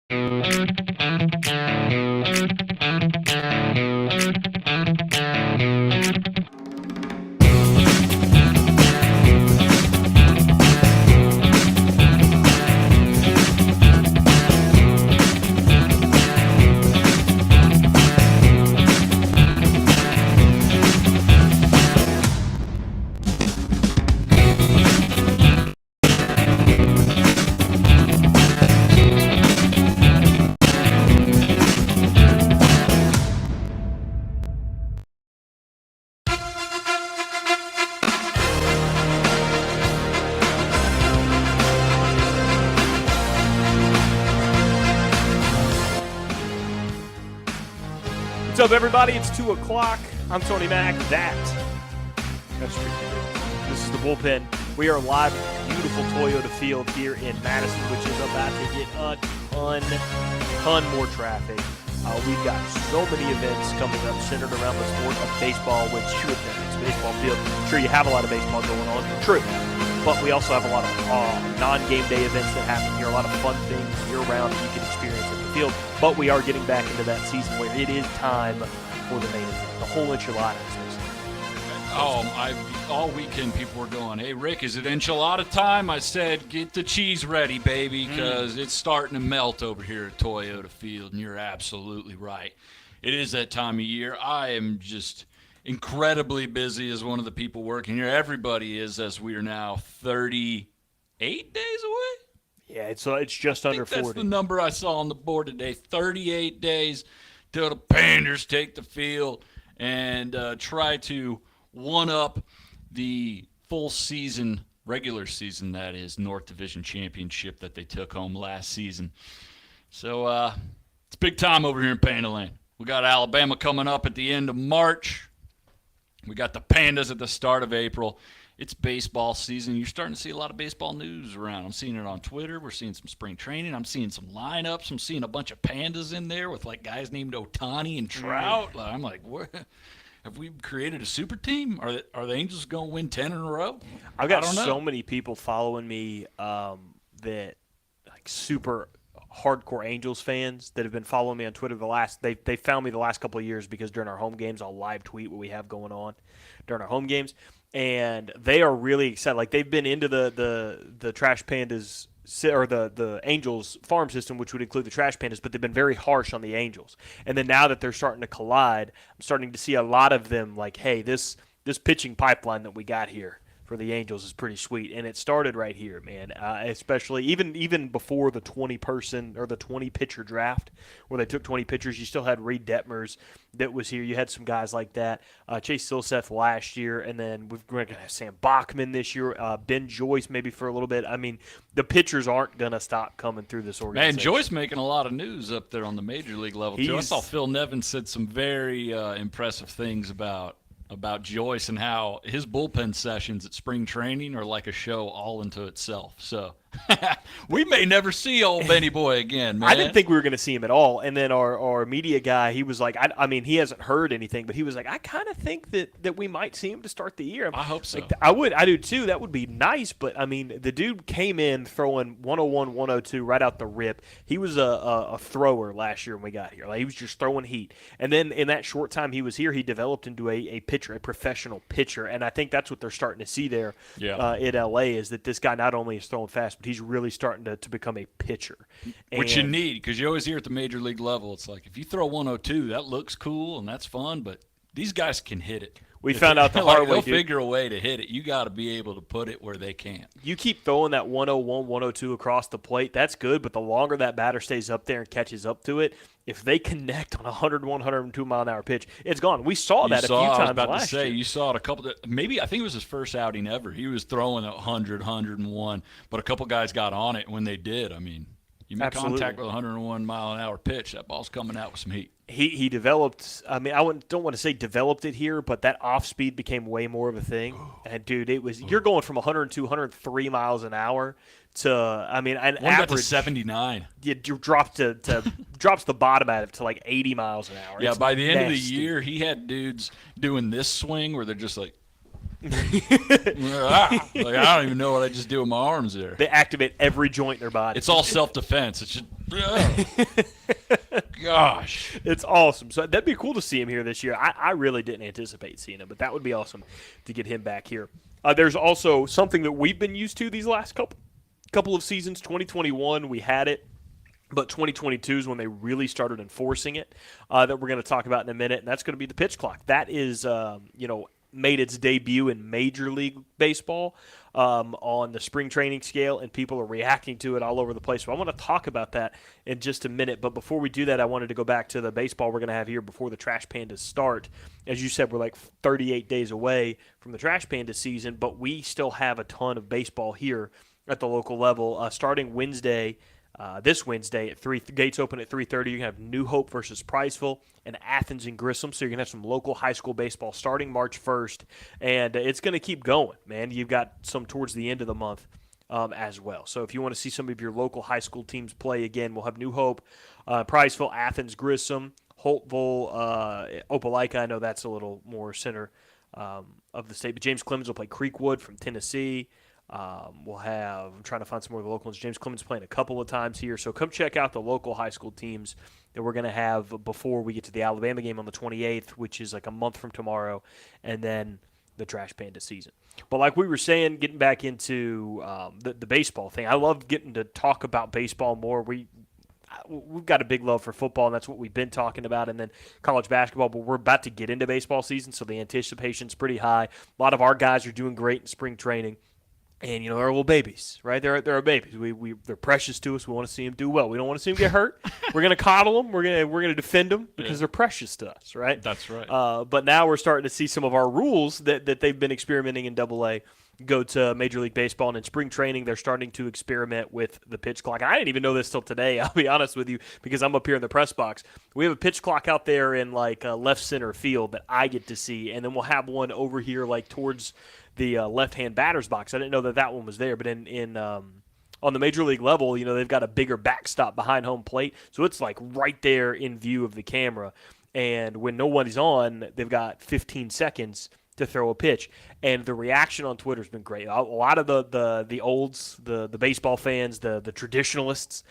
What's up, everybody? It's 2 o'clock. I'm Tony Mack. That's true. This is the Bullpen. We are live at beautiful Toyota Field here in Madison, which is about to get a ton more traffic. We've got so many events coming up centered around the sport of baseball, which you would think it's a baseball field. Sure, you have a lot of baseball going on. True. But we also have a lot of non-game day events that happen here, a lot of fun things year-round that you can experience at the field. But we are getting back into that season where it is time for the main event, the whole enchilada. All weekend people were going, hey, Rick, is it enchilada time? I said, get the cheese ready, baby, because it's starting to melt over here at Toyota Field, and you're absolutely right. It is that time of year. I am just incredibly busy as one of the people working here. Everybody is, as we are now 38 days away. Yeah, it's just under 40. That's the number I saw on the board today. 38 days till the Pandas take the field and try to one-up the full season, regular season, that is, North Division Championship that they took home last season. So it's big time over here in Pandaland. We got Alabama coming up at the end of March. We got the Pandas at the start of April. It's baseball season. You're starting to see a lot of baseball news around. I'm seeing it on Twitter. We're seeing some spring training. I'm seeing some lineups. I'm seeing a bunch of Pandas in there with like guys named Ohtani and Trout. I'm like, what? Have we created a super team? Are the Angels going to win 10 in a row? I've got so many people following me that like super hardcore Angels fans that have been following me on Twitter they found me the last couple of years because during our home games I'll live tweet what we have going on during our home games, and they are really excited. Like, they've been into the Trash Pandas or the Angels farm system, which would include the Trash Pandas, but they've been very harsh on the Angels. And then now that they're starting to collide, I'm starting to see a lot of them like, hey, this pitching pipeline that we got here for the Angels is pretty sweet. And it started right here, man, especially even before the 20-person or the 20-pitcher draft where they took 20 pitchers. You still had Reed Detmers that was here. You had some guys like that. Chase Silseth last year, and then we're going to have Sam Bachman this year, Ben Joyce maybe for a little bit. I mean, the pitchers aren't going to stop coming through this organization. Man, Joyce making a lot of news up there on the major league level, too. I saw Phil Nevin said some very impressive things about Joyce and how his bullpen sessions at spring training are like a show all into itself. So we may never see old Benny Boy again, man. I didn't think we were going to see him at all. And then our media guy, he was like, I mean, he hasn't heard anything, but he was like, I kind of think that we might see him to start the year. I hope so. Like, I do too. That would be nice. But, I mean, the dude came in throwing 101, 102 right out the rip. He was a thrower last year when we got here. Like, he was just throwing heat. And then in that short time he was here, he developed into a pitcher, a professional pitcher. And I think that's what they're starting to see there in L.A. is that this guy not only is throwing fast, but he's really starting to become a pitcher. Which you need, because you always hear at the major league level, it's like if you throw 102, that looks cool and that's fun, but these guys can hit it. We found out the hard way, they'll figure a way to hit it. You got to be able to put it where they can't. You keep throwing that 101, 102 across the plate, that's good, but the longer that batter stays up there and catches up to it, if they connect on a 101, 102 mile-an-hour pitch, it's gone. We saw that a few times last year. I was about to say, you saw it a couple – maybe I think it was his first outing ever. He was throwing 100, 101, but a couple guys got on it when they did. I mean, you make contact with a 101 mile-an-hour pitch, that ball's coming out with some heat. He developed. I mean, don't want to say developed it here, but that off speed became way more of a thing. And dude, you're going from 102, 103 miles an hour to an average to 79. You drops the bottom out of it to like 80 miles an hour. Yeah, it's by the end nasty. of the year, he had dudes doing this swing where they're just like I don't even know what I just do with my arms there. They activate every joint in their body. It's all self-defense. It's just, gosh. It's awesome. So that'd be cool to see him here this year. I really didn't anticipate seeing him, but that would be awesome to get him back here. There's also something that we've been used to these last couple of seasons. 2021, we had it. But 2022 is when they really started enforcing it, that we're going to talk about in a minute, and that's going to be the pitch clock. That is, made its debut in Major League Baseball on the spring training scale, and people are reacting to it all over the place. So I want to talk about that in just a minute. But before we do that, I wanted to go back to the baseball we're going to have here before the Trash Pandas start. As you said, we're like 38 days away from the Trash Pandas season, but we still have a ton of baseball here at the local level. Starting Wednesday, this Wednesday at 3, gates open at 3:30. You're going to have New Hope versus Priceville and Athens and Grissom. So you're going to have some local high school baseball starting March 1st. And it's going to keep going, man. You've got some towards the end of the month as well. So if you want to see some of your local high school teams play again, we'll have New Hope, Priceville, Athens, Grissom, Holtville, Opelika. I know that's a little more center of the state. But James Clemens will play Creekwood from Tennessee. We'll have, I'm trying to find some more of the local ones. James Clemens playing a couple of times here. So come check out the local high school teams that we're going to have before we get to the Alabama game on the 28th, which is like a month from tomorrow, and then the Trash Panda season. But like we were saying, getting back into the baseball thing, I love getting to talk about baseball more. We've got a big love for football, and that's what we've been talking about, and then college basketball, but we're about to get into baseball season, so the anticipation's pretty high. A lot of our guys are doing great in spring training. And, they're little babies, right? They're our babies. They're precious to us. We want to see them do well. We don't want to see them get hurt. We're going to coddle them. We're going to defend them because they're precious to us, right? That's right. But now we're starting to see some of our rules that they've been experimenting in AA go to Major League Baseball. And in spring training, they're starting to experiment with the pitch clock. And I didn't even know this till today, I'll be honest with you, because I'm up here in the press box. We have a pitch clock out there in, like, left center field that I get to see. And then we'll have one over here, like, towards the left-hand batter's box. I didn't know that one was there, but on the major league level, they've got a bigger backstop behind home plate, so it's like right there in view of the camera. And when no one is on, they've got 15 seconds to throw a pitch. And the reaction on Twitter has been great. A lot of the olds, the baseball fans, the traditionalists,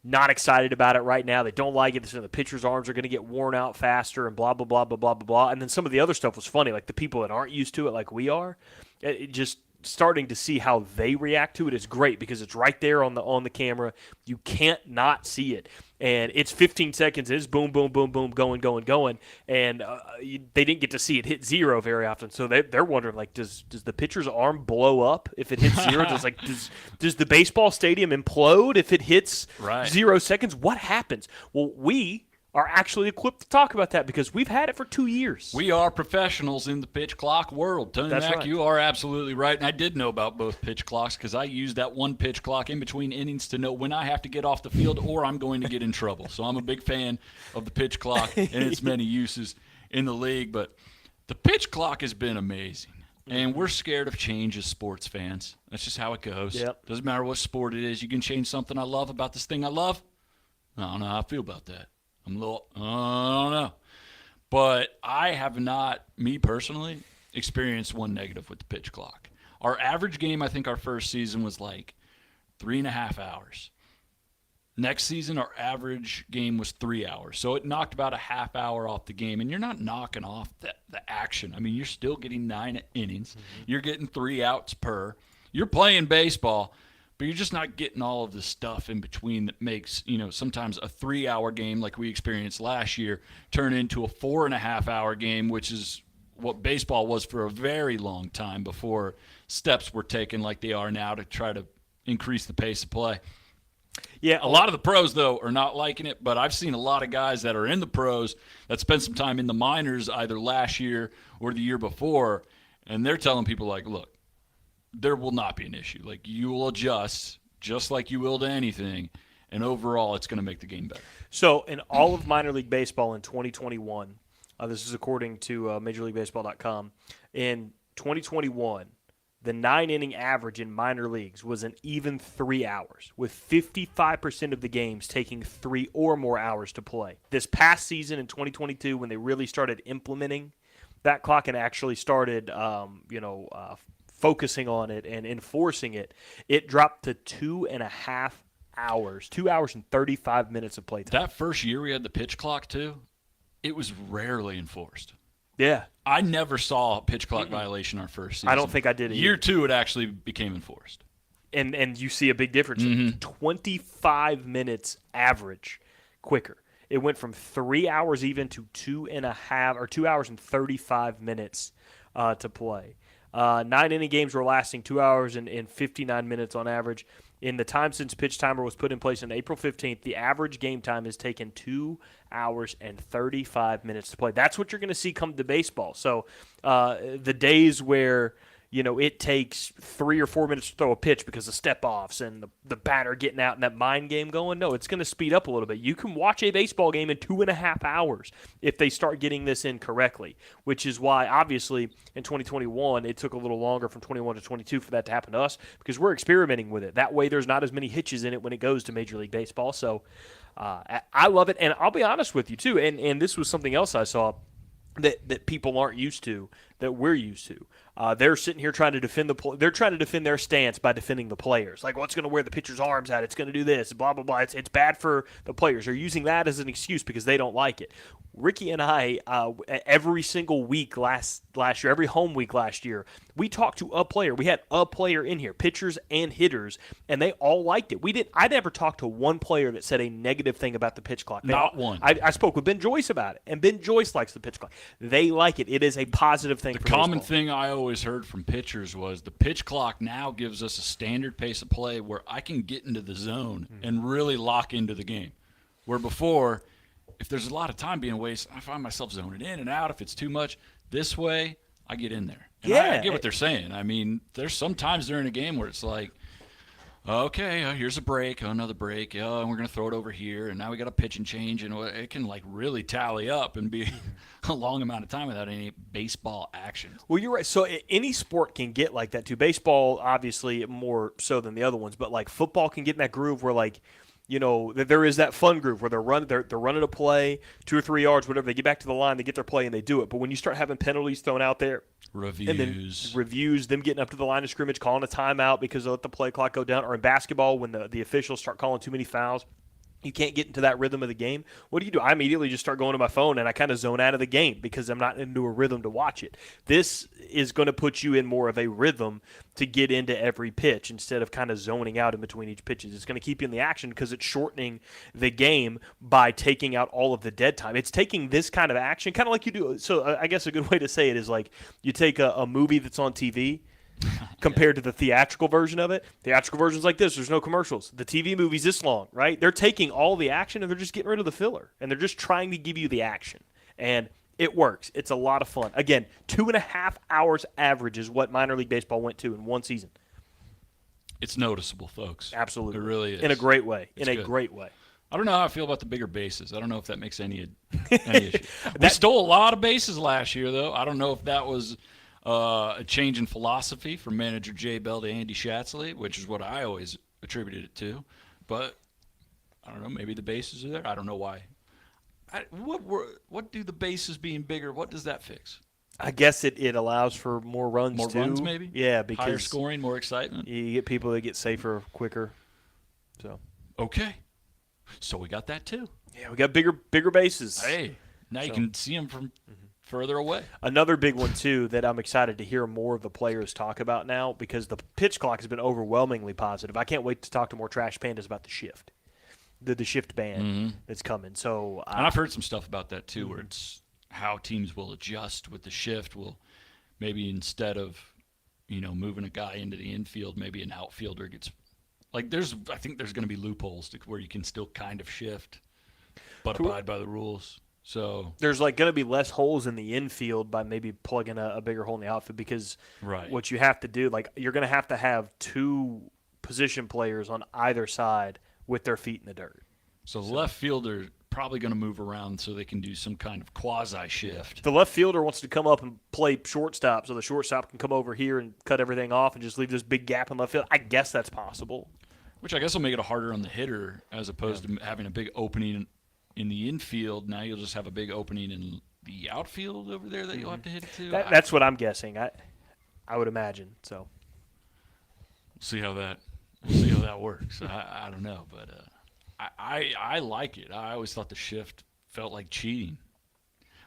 not excited about it right now. They don't like it. The pitcher's arms are going to get worn out faster and blah, blah, blah, blah, blah, blah, blah. And then some of the other stuff was funny, like the people that aren't used to it like we are. It just starting to see how they react to it is great because it's right there on the camera. You can't not see it. And it's 15 seconds. It's boom, boom, boom, boom, going, going, going. And they didn't get to see it hit zero very often. So they're wondering, like, does the pitcher's arm blow up if it hits zero? Does the baseball stadium implode if it hits 0 seconds? What happens? Well, we are actually equipped to talk about that because we've had it for 2 years. We are professionals in the pitch clock world. Tony That's Mack, right. You are absolutely right. And I did know about both pitch clocks because I use that one pitch clock in between innings to know when I have to get off the field or I'm going to get in trouble. So I'm a big fan of the pitch clock and its many uses in the league. But the pitch clock has been amazing. And we're scared of change as sports fans. That's just how it goes. Yep. Doesn't matter what sport it is. You can change something I love about this thing I love. I don't know how I feel about that. I don't know. But I have not, me personally, experienced one negative with the pitch clock. Our average game, I think our first season was like 3.5 hours. Next season, our average game was 3 hours. So it knocked about a half hour off the game. And you're not knocking off the action. I mean, you're still getting 9 innings. Mm-hmm. You're getting 3 outs per. You're playing baseball. But you're just not getting all of the stuff in between that makes, sometimes a 3-hour game like we experienced last year turn into a 4.5-hour game, which is what baseball was for a very long time before steps were taken like they are now to try to increase the pace of play. Yeah, a lot of the pros, though, are not liking it, but I've seen a lot of guys that are in the pros that spent some time in the minors either last year or the year before, and they're telling people like, look, there will not be an issue. Like, you will adjust just like you will to anything, and overall it's going to make the game better. So in all of minor league baseball in 2021, this is according to MajorLeagueBaseball.com, in 2021, the 9-inning average in minor leagues was an even 3 hours, with 55% of the games taking 3 or more hours to play. This past season in 2022, when they really started implementing that clock and actually started, focusing on it and enforcing it, it dropped to 2.5 hours, 2 hours and 35 minutes of playtime. That first year we had the pitch clock too, it was rarely enforced. Yeah. I never saw a pitch clock violation our first season. I don't think I did either. Year 2, it actually became enforced. And you see a big difference. 25 minutes average quicker. It went from 3 hours even to 2.5 or 2 hours and 35 minutes to play. 9 inning games were lasting 2 hours and 59 minutes on average. In the time since pitch timer was put in place on April 15th, the average game time has taken 2 hours and 35 minutes to play. That's what you're going to see come to baseball. So the days where it takes 3 or 4 minutes to throw a pitch because of step-offs and the batter getting out and that mind game going. No, it's going to speed up a little bit. You can watch a baseball game in 2.5 hours if they start getting this in correctly, which is why, obviously, in 2021, it took a little longer from 21 to 22 for that to happen to us because we're experimenting with it. That way there's not as many hitches in it when it goes to Major League Baseball. So I love it, and I'll be honest with you, too, and this was something else I saw that people aren't used to, that we're used to. They're sitting here trying to defend they're trying to defend their stance by defending the players. Like, what's going to wear the pitcher's arms out? It's going to do this, blah, blah, blah. It's bad for the players. They're using that as an excuse because they don't like it. Ricky and I, every single week last year, every home week last year, we talked to a player. We had a player in here, pitchers and hitters, and they all liked it. I never talked to one player that said a negative thing about the pitch clock. Not one. I spoke with Ben Joyce about it, and Ben Joyce likes the pitch clock. They like it. It is a positive thing. The for common baseball. thing I always heard from pitchers was the pitch clock now gives us a standard pace of play where I can get into the zone and really lock into the game. Where before, if there's a lot of time being wasted, I find myself zoning in and out. If it's too much, this way, I get in there. And I get what they're saying. I mean, there's some times during a game where it's like, okay, here's a break, another break, and we're going to throw it over here, and now we got a pitch and change, and it can like really tally up and be a long amount of time without any baseball action. Well, you're right. So any sport can get like that too. Baseball, obviously, more so than the other ones, but like football can get in that groove where like, there is that fun groove where they're running a play 2 or 3 yards, whatever. They get back to the line, they get their play, and they do it. But when you start having penalties thrown out there, reviews, them getting up to the line of scrimmage, calling a timeout because they let the play clock go down, or in basketball when the officials start calling too many fouls, you can't get into that rhythm of the game. What do? I immediately just start going to my phone and I kind of zone out of the game because I'm not into a rhythm to watch it. This is going to put you in more of a rhythm to get into every pitch instead of kind of zoning out in between each pitches. It's going to keep you in the action because it's shortening the game by taking out all of the dead time. It's taking this kind of action, kind of like you do. So I guess a good way to say it is like you take a movie that's on TV compared to the theatrical version of it. Theatrical version's like this. There's no commercials. The TV movie's this long, right? They're taking all the action and they're just getting rid of the filler. And they're just trying to give you the action. And it works. It's a lot of fun. Again, 2.5 hours average is what minor league baseball went to in one season. It's noticeable, folks. Absolutely. It really is. In a great way. It's a good. great way. I don't know how I feel about the bigger bases. I don't know if that makes any issue. We stole a lot of bases last year, though. I don't know if that was a change in philosophy from manager Jay Bell to Andy Schatzley, which is what I always attributed it to. But I don't know. Maybe the bases are there. I don't know why. What do the bases being bigger? What does that fix? I guess it allows for more runs, More too. runs, maybe? Yeah, because higher scoring, more excitement. You get people that get safer quicker. So okay. So we got that, too. yeah, we got bigger bases. Hey, now you can see them from further away. Another big one, too, that I'm excited to hear more of the players talk about now because the pitch clock has been overwhelmingly positive. I can't wait to talk to more Trash Pandas about the shift, the shift ban that's coming. So And I've heard some stuff about that, too, where it's how teams will adjust with the shift. Will maybe instead of, moving a guy into the infield, maybe an outfielder gets – I think there's going to be loopholes where you can still kind of shift but abide by the rules. So there's going to be less holes in the infield by maybe plugging a bigger hole in the outfield because what you have to do, you're going to have 2 position players on either side with their feet in the dirt. So the left fielder probably going to move around so they can do some kind of quasi shift. The left fielder wants to come up and play shortstop so the shortstop can come over here and cut everything off and just leave this big gap in left field. I guess that's possible. Which I guess will make it harder on the hitter as opposed to having a big opening in the infield. Now you'll just have a big opening in the outfield over there that you'll have to hit it to. That's what I'm guessing. I would imagine. So see how that works. I don't know, but I like it. I always thought the shift felt like cheating.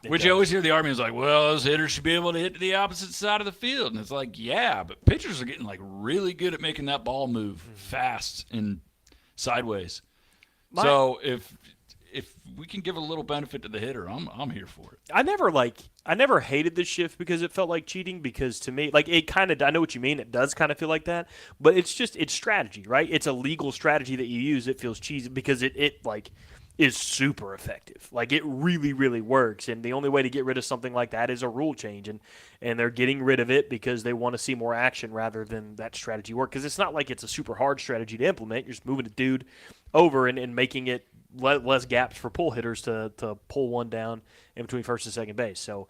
Which you always hear the argument is like, well, those hitters should be able to hit to the opposite side of the field. And it's like, yeah, but pitchers are getting like really good at making that ball move fast and sideways. So if we can give a little benefit to the hitter, I'm here for it. I never hated the shift because it felt like cheating, because to me, like, it kind of, I know what you mean, it does kind of feel like that, but it's strategy, right? It's a legal strategy that you use. It feels cheesy because it like is super effective. Like, it really, really works, and the only way to get rid of something like that is a rule change, and they're getting rid of it because they want to see more action rather than that strategy work, because it's not like it's a super hard strategy to implement. You're just moving a dude over and making it less gaps for pull hitters to pull one down in between first and second base. So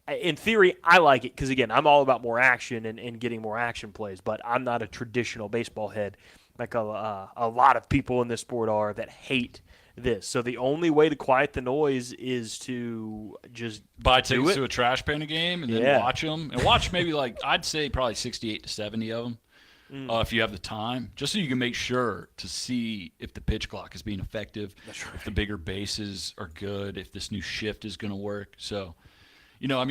in theory, I like it because, again, I'm all about more action and getting more action plays, but I'm not a traditional baseball head like a lot of people in this sport are that hate this. So the only way to quiet the noise is to just buy tickets to a Trash Panda game and then watch them. And watch maybe I'd say probably 68 to 70 of them. If you have the time, just so you can make sure to see if the pitch clock is being effective, if the bigger bases are good, if this new shift is going to work. So,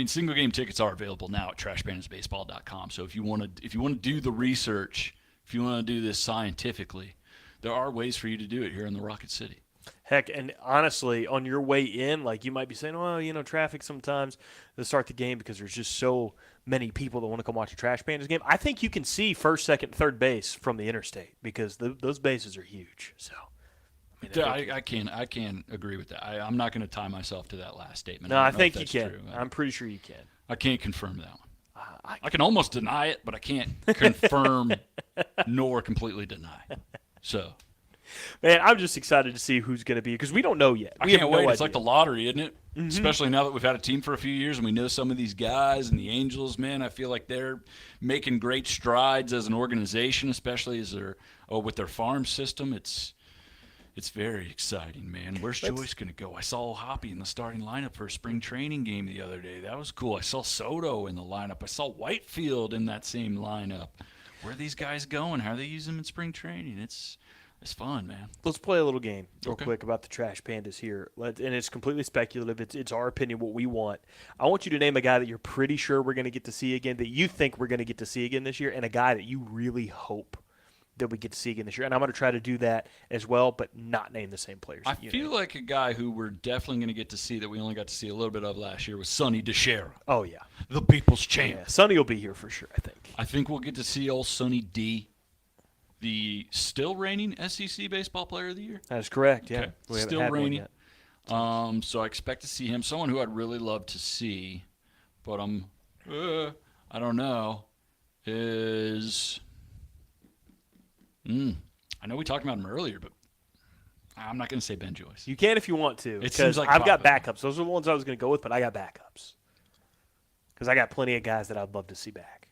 single game tickets are available now at trashpandasbaseball.com. So if you want to do the research, if you want to do this scientifically, there are ways for you to do it here in the Rocket City. Heck, and honestly, on your way in, like, you might be saying, well, traffic sometimes to start the game because there's just so many people that want to come watch a Trash Pandas game. I think you can see first, second, third base from the interstate because those bases are huge. So, I can't agree with that. I'm not going to tie myself to that last statement. No, I think you can. True. I'm pretty sure you can. I can't confirm that one. I can almost deny it, but I can't confirm nor completely deny. So, man, I'm just excited to see who's going to be, because we don't know yet. I can't wait. It's like the lottery, isn't it? Mm-hmm. Especially now that we've had a team for a few years and we know some of these guys and the Angels, man. I feel like they're making great strides as an organization, especially as with their farm system. It's very exciting, man. Where's Joyce going to go? I saw Hoppy in the starting lineup for a spring training game the other day. That was cool. I saw Soto in the lineup. I saw Whitefield in that same lineup. Where are these guys going? How are they using them in spring training? It's fun, man. Let's play a little game real quick about the Trash Pandas here. And it's completely speculative. It's our opinion, what we want. I want you to name a guy that you're pretty sure we're going to get to see again, that you think we're going to get to see again this year, and a guy that you really hope that we get to see again this year. And I'm going to try to do that as well, but not name the same players. I feel like a guy who we're definitely going to get to see that we only got to see a little bit of last year was Sonny DeShera. Oh, yeah. The people's champ. Yeah, Sonny will be here for sure, I think. I think we'll get to see old Sonny D, the still reigning SEC Baseball Player of the Year. That is correct, yeah. Okay. Still reigning. So I expect to see him. Someone who I'd really love to see, but I don't know, is I know we talked about him earlier, but I'm not going to say Ben Joyce. You can if you want to. It seems like I've got backups. Those are the ones I was going to go with, but I got backups. Because I got plenty of guys that I'd love to see back.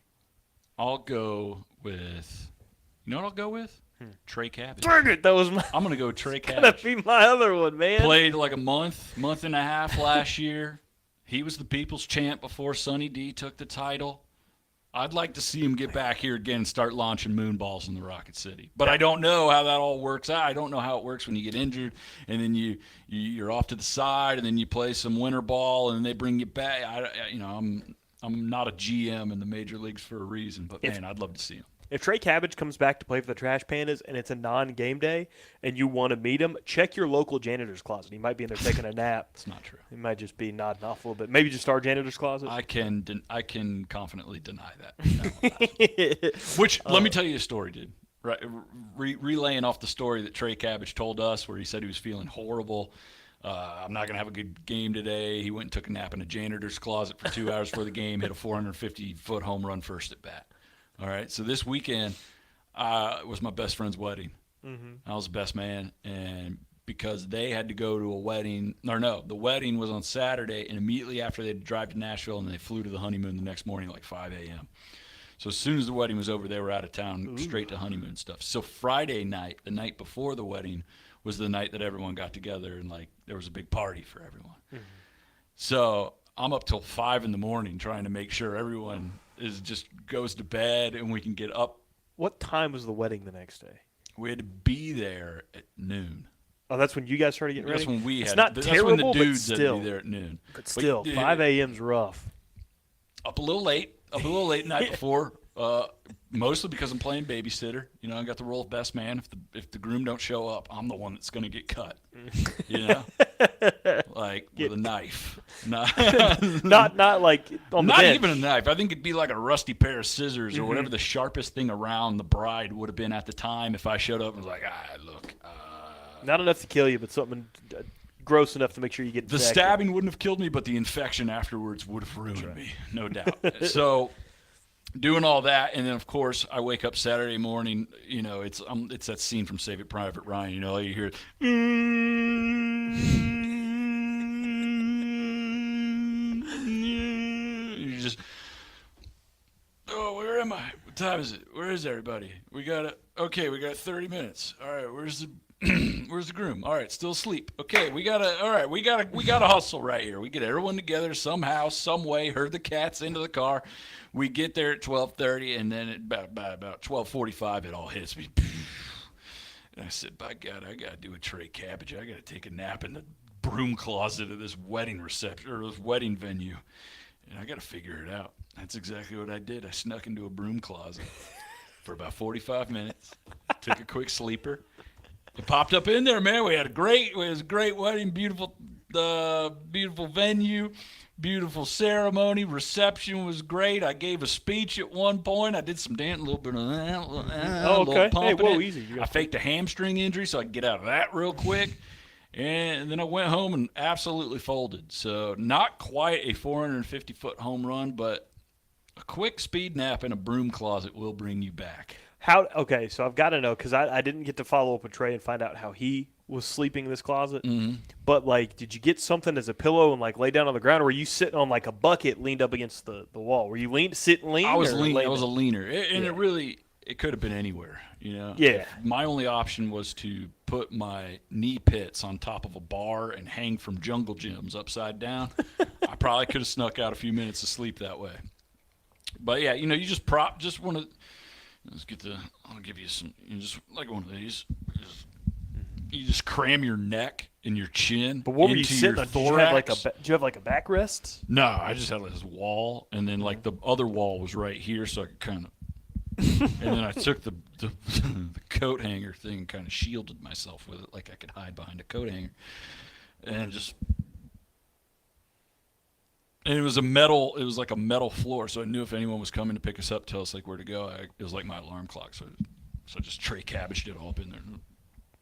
I'll go with – you know what I'll go with? Trey Cabbage. Dang it, that was my – I'm going to go Trey Cabbage. That's going to be my other one, man. Played like a month and a half last year. He was the people's champ before Sonny D took the title. I'd like to see him get back here again and start launching moonballs in the Rocket City. But I don't know how that all works out. I don't know how it works when you get injured and then you're off to the side and then you play some winter ball and they bring you back. I'm not a GM in the major leagues for a reason, but man, I'd love to see him. If Trey Cabbage comes back to play for the Trash Pandas and it's a non-game day and you want to meet him, check your local janitor's closet. He might be in there taking a nap. It's not true. He might just be nodding off a little bit. Maybe just our janitor's closet. I can confidently deny that. Which, let me tell you a story, dude. Right, relaying off the story that Trey Cabbage told us where he said he was feeling horrible. I'm not going to have a good game today. He went and took a nap in a janitor's closet for 2 hours before the game, hit a 450-foot home run first at bat. All right, so this weekend was my best friend's wedding. Mm-hmm. I was the best man, and because they had to go to a wedding – the wedding was on Saturday, and immediately after they had to drive to Nashville, and they flew to the honeymoon the next morning like 5 a.m. So as soon as the wedding was over, they were out of town, straight to honeymoon stuff. So Friday night, the night before the wedding, was the night that everyone got together, and, there was a big party for everyone. Mm-hmm. So I'm up till 5 in the morning trying to make sure everyone goes to bed and we can get up. What time was the wedding the next day? We had to be there at noon. Oh, that's when you guys started getting ready? That's when we it's had. not That's terrible, when the but dudes had to still. be there at noon. But still, 5 a.m.'s rough. Up a little late the night before. Mostly because I'm playing babysitter. You know, I got the role of best man. If the groom don't show up, I'm the one that's going to get cut. You know, like with a knife. Not like on the Not bench. even a knife. I think it'd be like a rusty pair of scissors or whatever the sharpest thing around the bride would have been at the time if I showed up and was like, look. Not enough to kill you, but something gross enough to make sure you get The infected. stabbing wouldn't have killed me, but the infection afterwards would have ruined me, no doubt. So doing all that, and then of course I wake up Saturday morning. You know, it's that scene from Save It Private Ryan. You know, you hear, you just, oh, where am I? What time is it? Where is everybody? We got 30 minutes. All right, where's the where's the groom? All right, still asleep. Okay, we gotta hustle right here. We get everyone together somehow, some way. Herd the cats into the car. We get there at 12:30, and then by about 12:45, it all hits me. And I said, by God, I gotta do a tray cabbage. I gotta take a nap in the broom closet of this wedding reception or this wedding venue, and I gotta figure it out. That's exactly what I did. I snuck into a broom closet for about 45 minutes. Took a quick sleeper. It popped up in there, man. It was a great wedding, beautiful venue, beautiful ceremony. Reception was great. I gave a speech at one point. I did some dancing, a little bit of that. Oh, okay. Hey, whoa, it. easy. I faked a hamstring injury so I could get out of that real quick. And then I went home and absolutely folded. So not quite a 450-foot home run, but a quick speed nap in a broom closet will bring you back. Okay, so I've got to know because I didn't get to follow up with Trey and find out how he was sleeping in this closet. Mm-hmm. But, like, did you get something as a pillow and, like, lay down on the ground, or were you sitting on, like, a bucket leaned up against the wall? Were you sitting lean? I was or lean. I laying was a down? leaner. It could have been anywhere, you know? Yeah. My only option was to put my knee pits on top of a bar and hang from jungle gyms upside down. I probably could have snuck out a few minutes of sleep that way. But, yeah, you know, you just want to – I'll give you some, just like one of these. You just cram your neck and your chin. But what were you into sitting your on? Did you have, like, a backrest? No, I just had this wall, and then like the other wall was right here, so I could kind of. And then I took the coat hanger thing and kind of shielded myself with it, like I could hide behind a coat hanger, and just. And it was like a metal floor, so I knew if anyone was coming to pick us up, tell us like where to go. It was like my alarm clock, so I just tray cabbaged it all up in there.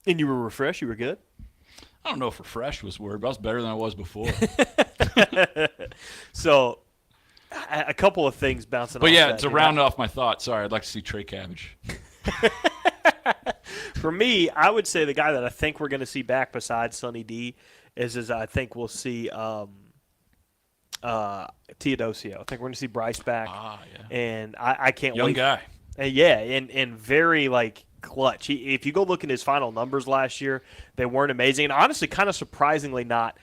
And you were refreshed? You were good? I don't know if refreshed was the word, but I was better than I was before. So, a couple of things bouncing off But yeah, that. to round off my thought, sorry, I'd like to see tray cabbage. For me, I would say the guy that I think we're going to see back besides Sonny D is I think we'll see Teodosio. I think we're going to see Bryce back. Yeah. And I can't Young wait. guy. Yeah, and very, like, clutch. If you go look at his final numbers last year, they weren't amazing. And honestly, kind of surprisingly not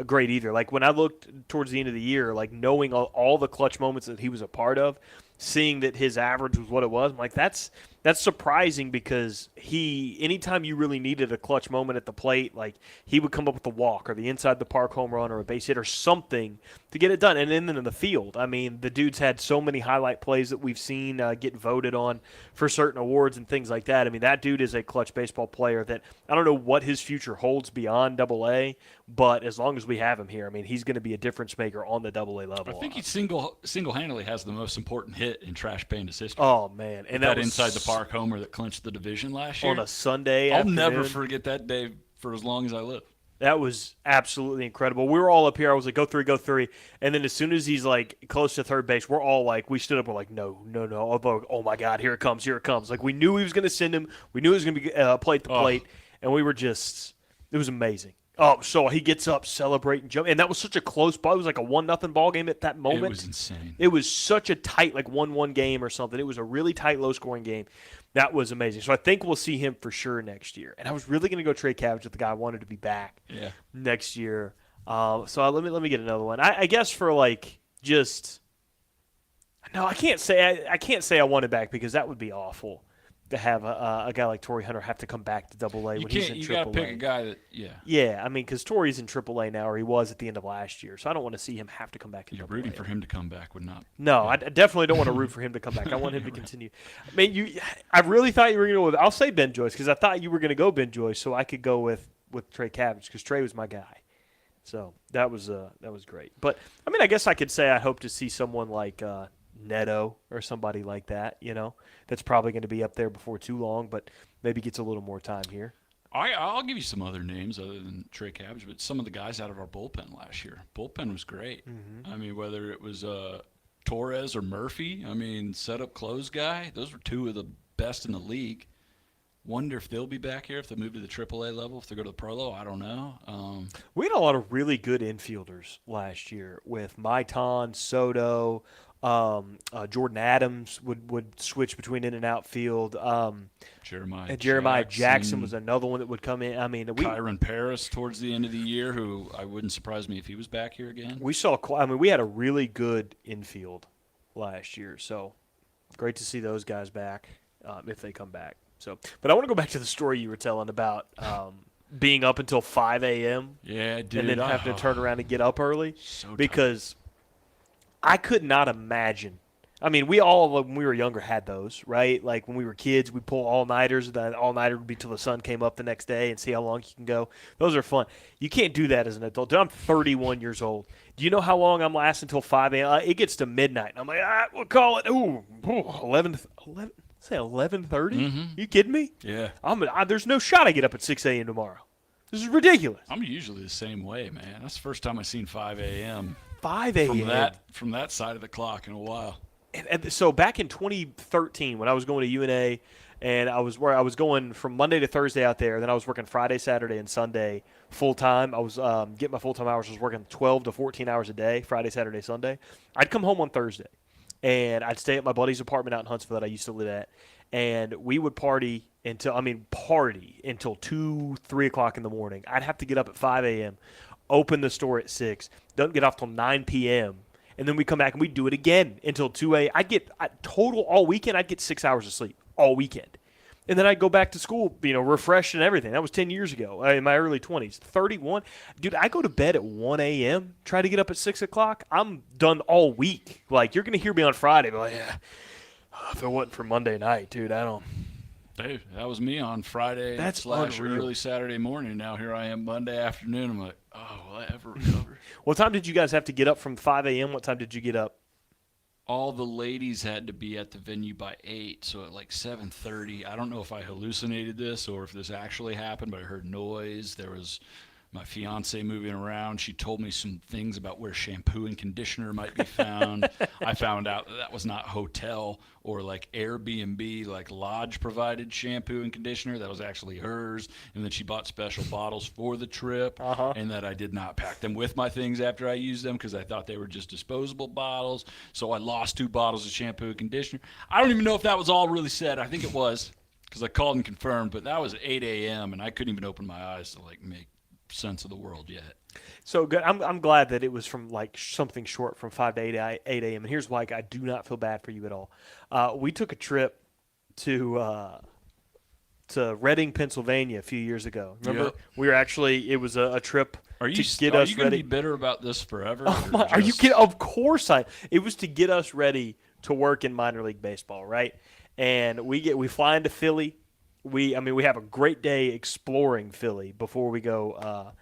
great either. Like, when I looked towards the end of the year, like, knowing all the clutch moments that he was a part of, seeing that his average was what it was, I'm like, that's surprising because anytime you really needed a clutch moment at the plate, like, he would come up with a walk or the inside the park home run or a base hit or something to get it done. And then in the field, I mean, the dude's had so many highlight plays that we've seen get voted on for certain awards and things like that. I mean, that dude is a clutch baseball player that I don't know what his future holds beyond Double-A, but as long as we have him here, I mean, he's going to be a difference maker on the Double-A level. I think he single-handedly has the most important hit in Trash Pandas history. Oh, man. And that inside the park homer that clinched the division last year. On a Sunday I'll afternoon. never forget that day for as long as I live. That was absolutely incredible. We were all up here. I was like, go three. And then as soon as he's, like, close to third base, we're all like, we stood up. We're like, no. Oh, my God, here it comes. Like, we knew he was going to send him. We knew he was going to be plate to plate. And we were just – it was amazing. Oh, so he gets up, celebrating, jump. And that was such a close ball. It was like a 1-0 ball game at that moment. It was insane. It was such a tight, like 1-1 game or something. It was a really tight, low-scoring game. That was amazing. So I think we'll see him for sure next year. And I was really going to go trade Cabbage with the guy I wanted to be back next year. Let me get another one. I guess for like just no, I can't say I want it back because that would be awful to have a guy like Torrey Hunter have to come back to Double A You when he's can't. in You got to Triple pick a A. guy that. Yeah. Yeah, I mean, because Torrey's in Triple A now, or he was at the end of last year, so I don't want to see him have to come back in You're Double rooting A. for him to come back would not. No, Yeah. I definitely don't want to root for him to come back. I want him to continue. I mean, I really thought you were going to go with. I'll say Ben Joyce because I thought you were going to go Ben Joyce, so I could go with Trey Cabbage because Trey was my guy. So that was great. But I mean, I guess I could say I hope to see someone like Neto or somebody like that. That's probably going to be up there before too long, but maybe gets a little more time here. I'll give you some other names other than Trey Cabbage, but some of the guys out of our bullpen last year. Bullpen was great. Mm-hmm. I mean, whether it was Torres or Murphy, I mean, setup close guy, those were two of the best in the league. Wonder if they'll be back here, if they move to the AAA level, if they go to the Pro Level. I don't know. We had a lot of really good infielders last year with Maitan, Soto, Jordan Adams would switch between in and outfield. Jeremiah Jackson was another one that would come in. I mean, Kyron Paris towards the end of the year, who I wouldn't surprise me if he was back here again. we had a really good infield last year, so great to see those guys back if they come back. So, but I want to go back to the story you were telling about being up until 5 a.m. Yeah, dude. and then having to turn around and get up early So because I could not imagine. I mean, we all, when we were younger, had those, right? Like when we were kids, we'd pull all-nighters. The all-nighter would be till the sun came up the next day and see how long you can go. Those are fun. You can't do that as an adult. Dude, I'm 31 years old. Do you know how long I'm lasting until 5 a.m.? It gets to midnight. I'm like, we'll call it, 11, say 11:30? Mm-hmm. You kidding me? Yeah. There's no shot I get up at 6 a.m. tomorrow. This is ridiculous. I'm usually the same way, man. That's the first time I've seen 5 a.m. 5 a.m. From that side of the clock in a while. And so back in 2013, when I was going to UNA, and I was going from Monday to Thursday out there, then I was working Friday, Saturday, and Sunday full time. I was getting my full time hours. I was working 12 to 14 hours a day, Friday, Saturday, Sunday. I'd come home on Thursday, and I'd stay at my buddy's apartment out in Huntsville that I used to live at, and we would party until 2, 3 o'clock in the morning. I'd have to get up at 5 a.m., open the store at 6, don't get off till 9 p.m. And then we come back and we do it again until 2 a.m. Total all weekend, I'd get 6 hours of sleep all weekend. And then I'd go back to school, refreshed and everything. That was 10 years ago in my early 20s. 31. Dude, I go to bed at 1 a.m., try to get up at 6 o'clock. I'm done all week. Like, you're going to hear me on Friday, but like, yeah, if it wasn't for Monday night, dude, I don't. Dude, that was me on Friday That's / unreal. early Saturday morning. Now here I am Monday afternoon. I'm like, will I ever recover? What time did you guys have to get up from 5 a.m.? What time did you get up? All the ladies had to be at the venue by 8, so at like 7:30. I don't know if I hallucinated this or if this actually happened, but I heard noise. There was my fiance moving around. She told me some things about where shampoo and conditioner might be found. I found out that was not hotel or like Airbnb, like lodge provided shampoo and conditioner. That was actually hers. And then she bought special bottles for the trip. And that I did not pack them with my things after I used them because I thought they were just disposable bottles. So I lost 2 bottles of shampoo and conditioner. I don't even know if that was all really said. I think it was because I called and confirmed, but that was 8 a.m. and I couldn't even open my eyes to like make sense of the world yet. So good. I'm glad that it was from like something short from 5 to 8 a.m. And here's why I do not feel bad for you at all. We took a trip to Reading, Pennsylvania a few years ago. Remember? Yep. We were actually, it was a trip Are you to get us going to ready. be bitter about this forever? Are you kidding? Of course it was to get us ready to work in minor league baseball, right? And we fly into Philly. We have a great day exploring Philly before we go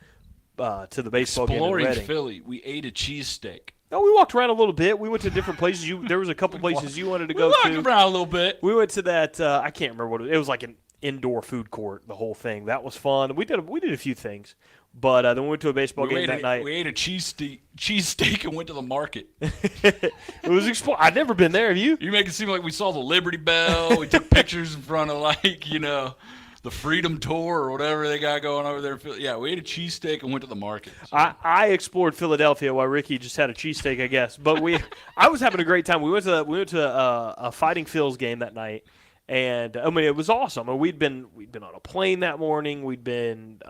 to the baseball game in Exploring Reading. Philly, we ate a cheesesteak. No, we walked around a little bit. We went to different places. There was a couple places you wanted to go We walked to. around a little bit. We went to that. I can't remember what it was. It was like an indoor food court. The whole thing that was fun. We did a few things, but then we went to a baseball game that night. We ate a cheesesteak and went to the market. It was I'd never been there. Have you? You make it seem like we saw the Liberty Bell. We took pictures in front of the Freedom Tour or whatever they got going over there. Yeah, we ate a cheesesteak and went to the market. So. I explored Philadelphia while Ricky just had a cheesesteak, I guess. But I was having a great time. We went to a Fighting Phil's game that night, and it was awesome. We'd been on a plane that morning. We'd been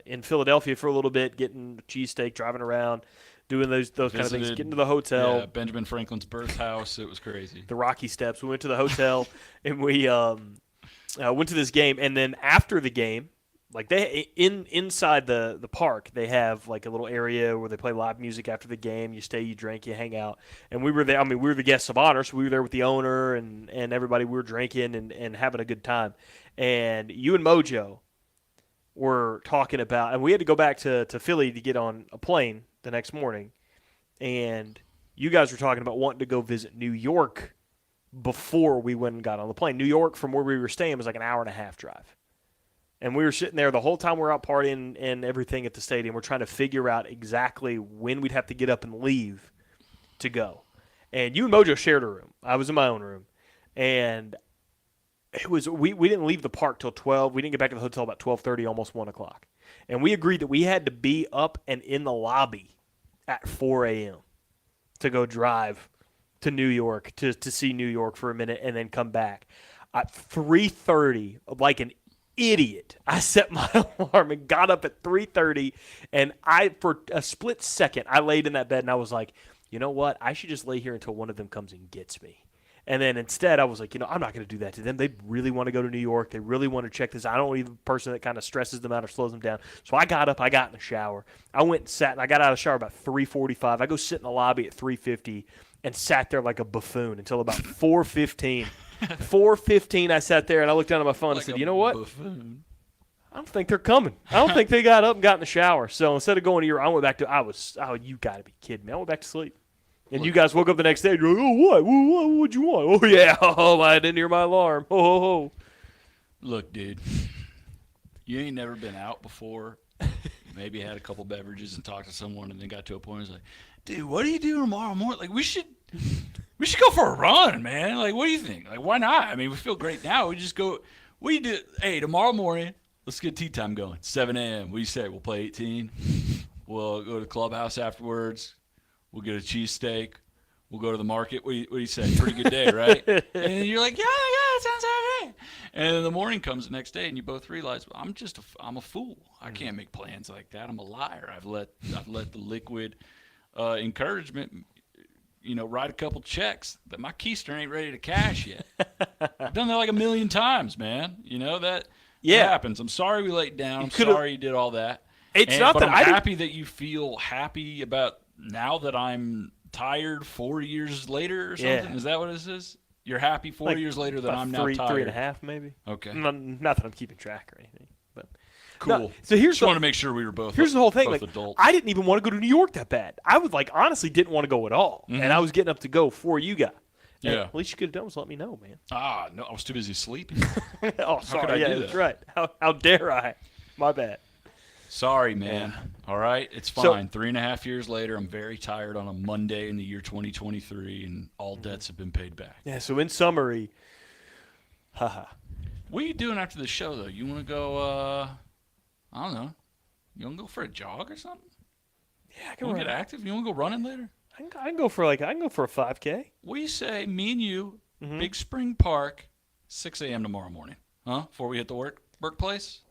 in Philadelphia for a little bit, getting a cheesesteak, driving around, doing those kind of things, getting to the hotel. Yeah, Benjamin Franklin's birth house. It was crazy. The Rocky Steps. We went to the hotel and we went to this game, and then after the game, like they inside the park, they have like a little area where they play live music after the game. You stay, you drink, you hang out, and we were there. I mean, we were the guests of honor, so we were there with the owner and everybody. We were drinking and having a good time, and you and Mojo were talking about, and we had to go back to Philly to get on a plane the next morning, and you guys were talking about wanting to go visit New York before we went and got on the plane. New York from where we were staying was like an hour and a half drive. And we were sitting there the whole time we were out partying and everything at the stadium. We're trying to figure out exactly when we'd have to get up and leave to go. And you and Mojo shared a room. I was in my own room. And it was we didn't leave the park till 12. We didn't get back to the hotel about 12:30, almost 1 o'clock. And we agreed that we had to be up and in the lobby at 4 a.m. to go drive to New York to see New York for a minute and then come back. At 3:30, like an idiot, I set my alarm and got up at 3:30, and for a split second, I laid in that bed and I was like, you know what? I should just lay here until one of them comes and gets me. And then instead, I was like, I'm not going to do that to them. They really want to go to New York. They really want to check this. I don't want to be the person that kind of stresses them out or slows them down. So I got up. I got in the shower. I went and sat, and I got out of the shower about 3:45. I go sit in the lobby at 3:50 and sat there like a buffoon until about 4:15. 4:15, I sat there, and I looked down at my phone and said, you know what? Buffoon. I don't think they're coming. I don't think they got up and got in the shower. So instead of going to I went back to, you got to be kidding me. I went back to sleep. And Look, you guys woke up the next day and you're like, oh, what? What'd you want? Oh, yeah. Oh, I didn't hear my alarm. Oh. Look, dude, you ain't never been out before. Maybe had a couple beverages and talked to someone and then got to a point where it's like, dude, what are you doing tomorrow morning? Like, we should go for a run, man. Like, what do you think? Like, why not? I mean, we feel great now. We just go, what do you do? Hey, tomorrow morning, let's get tea time going. 7 a.m. What do you say? We'll play 18. We'll go to the clubhouse afterwards. We'll get a cheesesteak. We'll go to the market. What do you say? Pretty good day, right? And you're like, yeah, it sounds all right. And then the morning comes the next day, and you both realize, well, I'm a fool. I can't make plans like that. I'm a liar. I've let the liquid encouragement, write a couple checks that my keister ain't ready to cash yet. I've done that like a million times, man. That happens. I'm sorry we laid down. I'm sorry you did all that. But I'm happy that you feel happy about now that I'm tired 4 years later or something. Yeah. Is that what it is? You're happy 4 years later that I'm now tired? 3.5 maybe. Okay. Not that I'm keeping track or anything. But cool. No, so just want to make sure we were both. Here's the whole thing. Both like, adults. I didn't even want to go to New York that bad. I was honestly didn't want to go at all, and I was getting up to go for you guys. And at least you could have done was let me know, man. No, I was too busy sleeping. Oh, sorry. Yeah, that's right. How dare I? My bad. Sorry, man. Yeah. All right, it's fine. So, 3.5 years later, I'm very tired on a Monday in the year 2023, and all debts have been paid back. Yeah, so in summary, what are you doing after the show, though? You want to go, I don't know, you want to go for a jog or something? Yeah, I can get active? You want to go running later? I can go for a 5K. What do you say, me and you, Big Spring Park, 6 a.m. tomorrow morning, huh? Before we hit the workplace?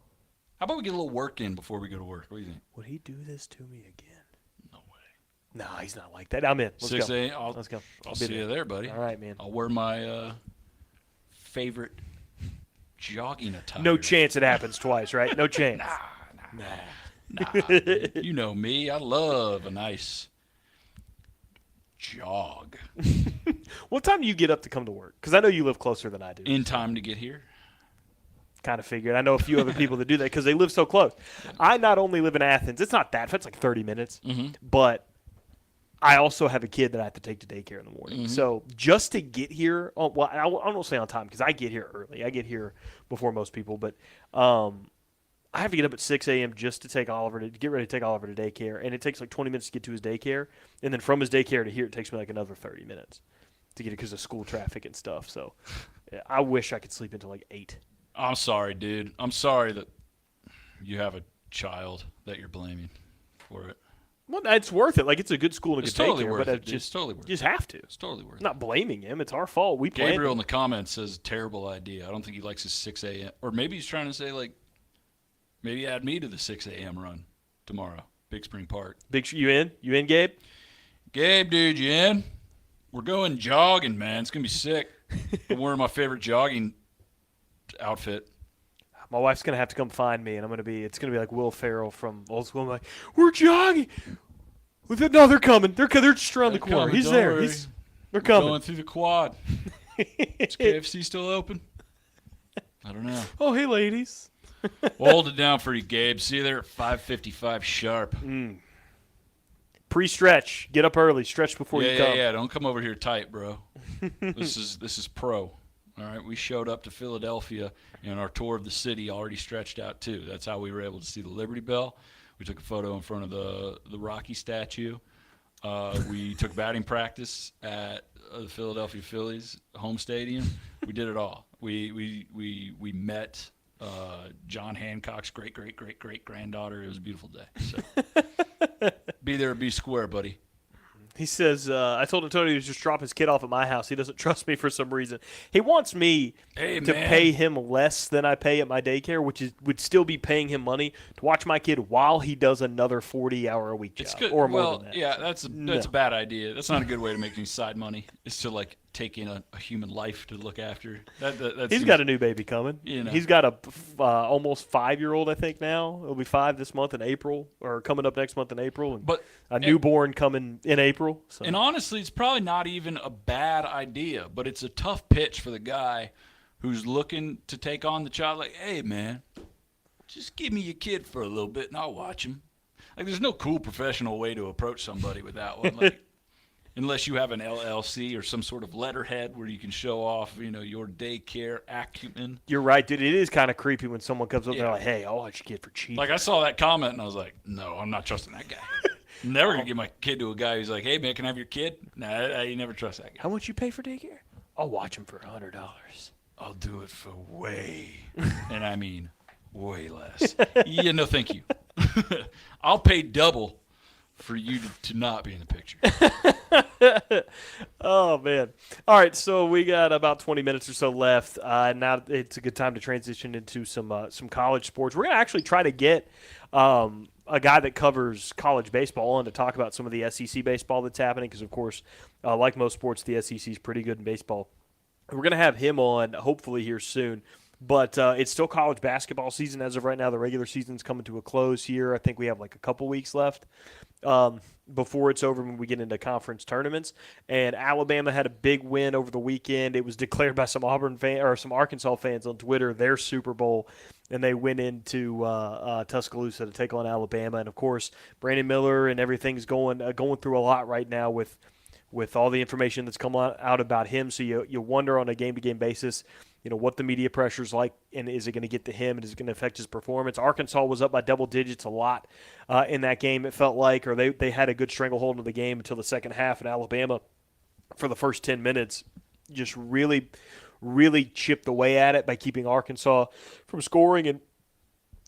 How about we get a little work in before we go to work? What do you think? Would he do this to me again? No way. No, he's not like that. I'm in. Let's 6 go. a.m. Let's go. I'll see you there, buddy. All right, man. I'll wear my favorite jogging attire. No chance it happens twice, right? No chance. Nah. You know me. I love a nice jog. What time do you get up to come to work? Because I know you live closer than I do. In time to get here. Kind of figured. I know a few other people that do that because they live so close. Yeah. I not only live in Athens. It's not that. It's like 30 minutes. But I also have a kid that I have to take to daycare in the morning. So just to get here, I won't say on time because I get here early. I get here before most people. But I have to get up at 6 a.m. just to take Oliver to get ready to take Oliver to daycare. And it takes like 20 minutes to get to his daycare. And then from his daycare to here, it takes me like another 30 minutes to get it because of school traffic and stuff. So I wish I could sleep until like 8. I'm sorry, dude. I'm sorry that you have a child that you're blaming for it. Well, it's worth it. Like, it's a good school and a good totally daycare, but it's totally worth it. You just have to. It's totally worth it. Not blaming him. It's our fault. We planned Gabriel in the comments says terrible idea. I don't think he likes his 6 a.m. Or maybe he's trying to say, like, Maybe add me to the 6 a.m. run tomorrow, Big Spring Park. You in? You in, Gabe? Gabe, dude, you in? We're going jogging, man. It's going to be sick. I'm wearing my favorite jogging outfit. My wife's gonna have to come find me, and it's gonna be like Will Ferrell from Old School. I'm like, we're jogging. No, they're coming. They're just around the corner. Coming, He's don't there. worry. They're coming. Going through the quad. Is KFC still open? I don't know. Oh, hey, ladies. We'll hold it down for you, Gabe. See you there at 5:55 sharp. Pre-stretch. Get up early. Stretch before you come. Yeah. Don't come over here tight, bro. This is pro. All right, we showed up to Philadelphia, and our tour of the city already stretched out too. That's how we were able to see the Liberty Bell. We took a photo in front of the Rocky statue. We took batting practice at the Philadelphia Phillies home stadium. We did it all. We met John Hancock's great granddaughter. It was a beautiful day. So be there, be square, buddy. He says, I told Antonio to just drop his kid off at my house. He doesn't trust me for some reason. He wants me to pay him less than I pay at my daycare, which would still be paying him money to watch my kid while he does another 40-hour-a-week job. It's good. Or more than that. Yeah, that's a bad idea. That's not a good way to make any side money. It's to like take in a human life to look after. He's got a new baby coming. You know. He's got a almost 5-year-old, I think now. It'll be 5 this month in April, or coming up next month in April. And a newborn coming in April. So. And honestly, it's probably not even a bad idea, but it's a tough pitch for the guy who's looking to take on the child. Like, hey, man, just give me your kid for a little bit and I'll watch him. Like, there's no cool professional way to approach somebody with that one. Like, unless you have an LLC or some sort of letterhead where you can show off, your daycare acumen. You're right, dude. It is kind of creepy when someone comes up and they're like, hey, I'll watch your kid for cheap. Like, I saw that comment and I was like, no, I'm not trusting that guy. Never going to give my kid to a guy who's like, hey, man, can I have your kid? Nah, you never trust that guy. How much you pay for daycare? I'll watch him for $100. I'll do it for way, and I mean way less. Yeah, no, thank you. I'll pay double for you to not be in the picture. Oh, man. All right, so we got about 20 minutes or so left. Now it's a good time to transition into some college sports. We're going to actually try to get a guy that covers college baseball on to talk about some of the SEC baseball that's happening because, of course, like most sports, the SEC is pretty good in baseball. We're going to have him on hopefully here soon. But it's still college basketball season as of right now. The regular season's coming to a close here. I think we have like a couple weeks left before it's over when we get into conference tournaments. And Alabama had a big win over the weekend. It was declared by some Arkansas fans on Twitter their Super Bowl, and they went into Tuscaloosa to take on Alabama. And of course, Brandon Miller and everything's going through a lot right now with all the information that's come out about him. So you wonder on a game-to-game basis, what the media pressure's like, and is it going to get to him, and is it going to affect his performance? Arkansas was up by double digits a lot in that game, it felt like, or they had a good stranglehold of the game until the second half, and Alabama, for the first 10 minutes, just really, really chipped away at it by keeping Arkansas from scoring. And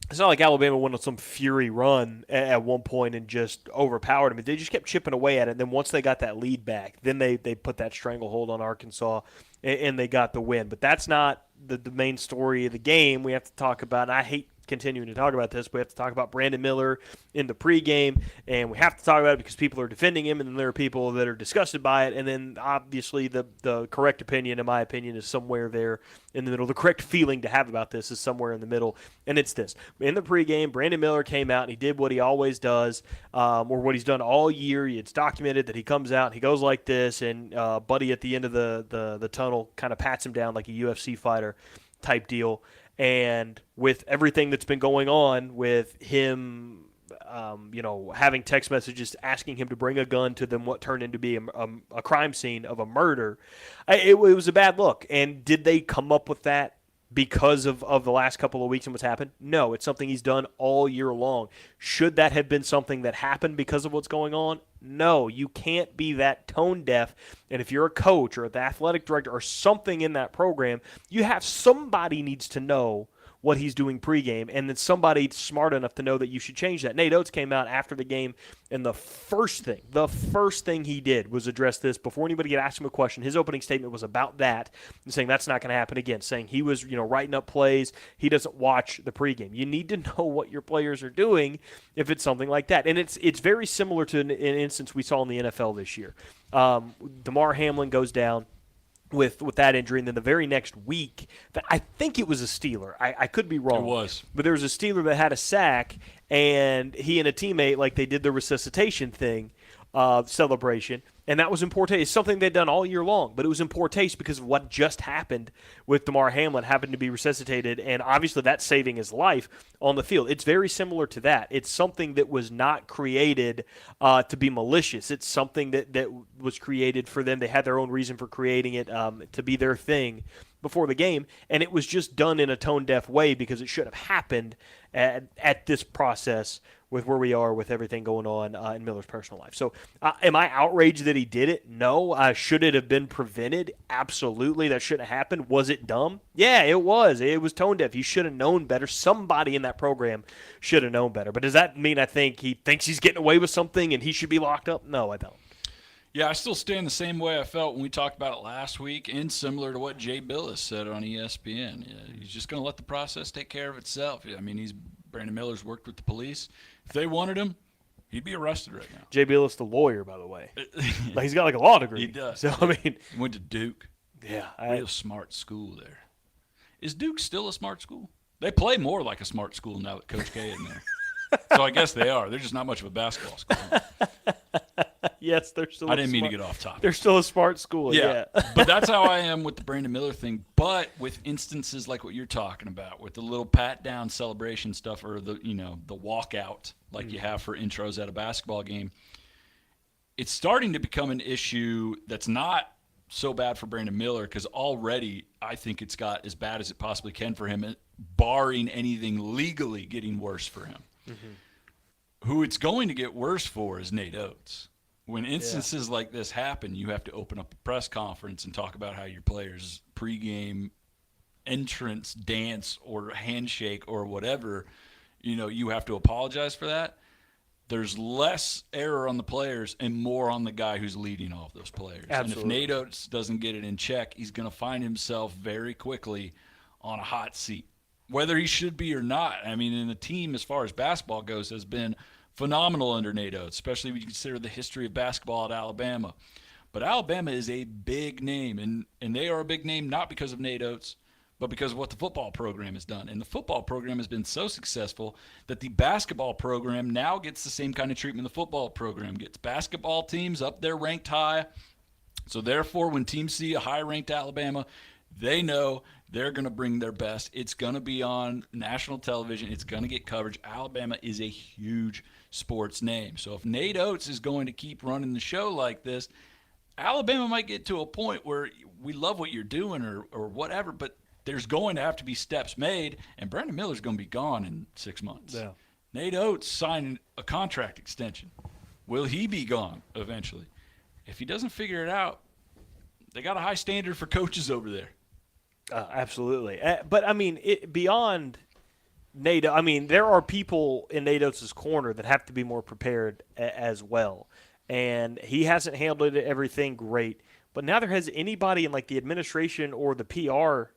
it's not like Alabama went on some fury run at one point and just overpowered them. They just kept chipping away at it. And then once they got that lead back, then they put that stranglehold on Arkansas, and they got the win. But that's not the main story of the game. We have to talk about, and I hate continuing to talk about this, but we have to talk about Brandon Miller in the pregame, and we have to talk about it because people are defending him, and then there are people that are disgusted by it, and then obviously the correct opinion, in my opinion, is somewhere there in the middle. The correct feeling to have about this is somewhere in the middle, and it's this. In the pregame, Brandon Miller came out, and he did what he always does, or what he's done all year. It's documented that he comes out, and he goes like this, and Buddy at the end of the tunnel kind of pats him down like a UFC fighter type deal. And with everything that's been going on with him, having text messages asking him to bring a gun to them, what turned into be a crime scene of a murder, it was a bad look. And did they come up with that because of the last couple of weeks and what's happened? No, it's something he's done all year long. Should that have been something that happened because of what's going on? No, you can't be that tone deaf. And if you're a coach or the athletic director or something in that program, somebody needs to know what he's doing pregame, and then somebody smart enough to know that you should change that. Nate Oates came out after the game, and the first thing he did was address this before anybody could ask him a question. His opening statement was about that, and saying that's not going to happen again, saying he was writing up plays. He doesn't watch the pregame. You need to know what your players are doing if it's something like that. And it's very similar to an instance we saw in the NFL this year. Damar Hamlin goes down with that injury, and then the very next week, I think it was a Steeler. I could be wrong. It was. But there was a Steeler that had a sack, and he and a teammate, like, they did the resuscitation thing, celebration, and that was in poor taste. It's something they'd done all year long, but it was in poor taste because of what just happened with Damar Hamlin, happened to be resuscitated, and obviously that's saving his life on the field. It's very similar to that. It's something that was not created to be malicious. It's something that was created for them. They had their own reason for creating it to be their thing before the game, and it was just done in a tone-deaf way because it should have happened at this process with where we are with everything going on in Miller's personal life. So am I outraged that he did it? No. Should it have been prevented? Absolutely. That shouldn't have happened. Was it dumb? Yeah, it was. It was tone deaf. He should have known better. Somebody in that program should have known better. But does that mean I think he thinks he's getting away with something and he should be locked up? No, I don't. Yeah, I still stand the same way I felt when we talked about it last week, and similar to what Jay Billis said on ESPN. Yeah, he's just going to let the process take care of itself. I mean, Brandon Miller's worked with the police. If they wanted him, he'd be arrested right now. Jay Billis, the lawyer, by the way. Like, he's got like a law degree. He does. So, I mean, he went to Duke. Yeah. Real smart school there. Is Duke still a smart school? They play more like a smart school now that Coach K is in there. So I guess they are. They're just not much of a basketball school. Yes, they're still. I didn't mean to get off topic. They're still a smart school. Yeah. But that's how I am with the Brandon Miller thing. But with instances like what you're talking about, with the little pat down celebration stuff, or the walkout like you have for intros at a basketball game, it's starting to become an issue that's not so bad for Brandon Miller, because already I think it's got as bad as it possibly can for him, barring anything legally getting worse for him. Mm-hmm. Who it's going to get worse for is Nate Oates. When instances like this happen, you have to open up a press conference and talk about how your players' pregame entrance, dance, or handshake or whatever, you have to apologize for that. There's less error on the players and more on the guy who's leading all of those players. Absolutely. And if Nate Oates doesn't get it in check, he's going to find himself very quickly on a hot seat, whether he should be or not. I mean, and the team, as far as basketball goes, has been phenomenal under Nate Oates, especially when you consider the history of basketball at Alabama. But Alabama is a big name, and they are a big name not because of Nate Oates, but because of what the football program has done. And the football program has been so successful that the basketball program now gets the same kind of treatment the football program gets. Basketball teams up there ranked high. So therefore, when teams see a high-ranked Alabama, they know they're going to bring their best. It's going to be on national television. It's going to get coverage. Alabama is a huge sports name. So if Nate Oates is going to keep running the show like this, Alabama might get to a point where we love what you're doing or whatever, but there's going to have to be steps made, and Brandon Miller's going to be gone in 6 months. Yeah. Nate Oates signed a contract extension. Will he be gone eventually? If he doesn't figure it out, they got a high standard for coaches over there. Absolutely. But, I mean, beyond Nate, I mean, there are people in Nate Oates' corner that have to be more prepared as well. And he hasn't handled everything great. But now there has anybody in, like, the administration or the PR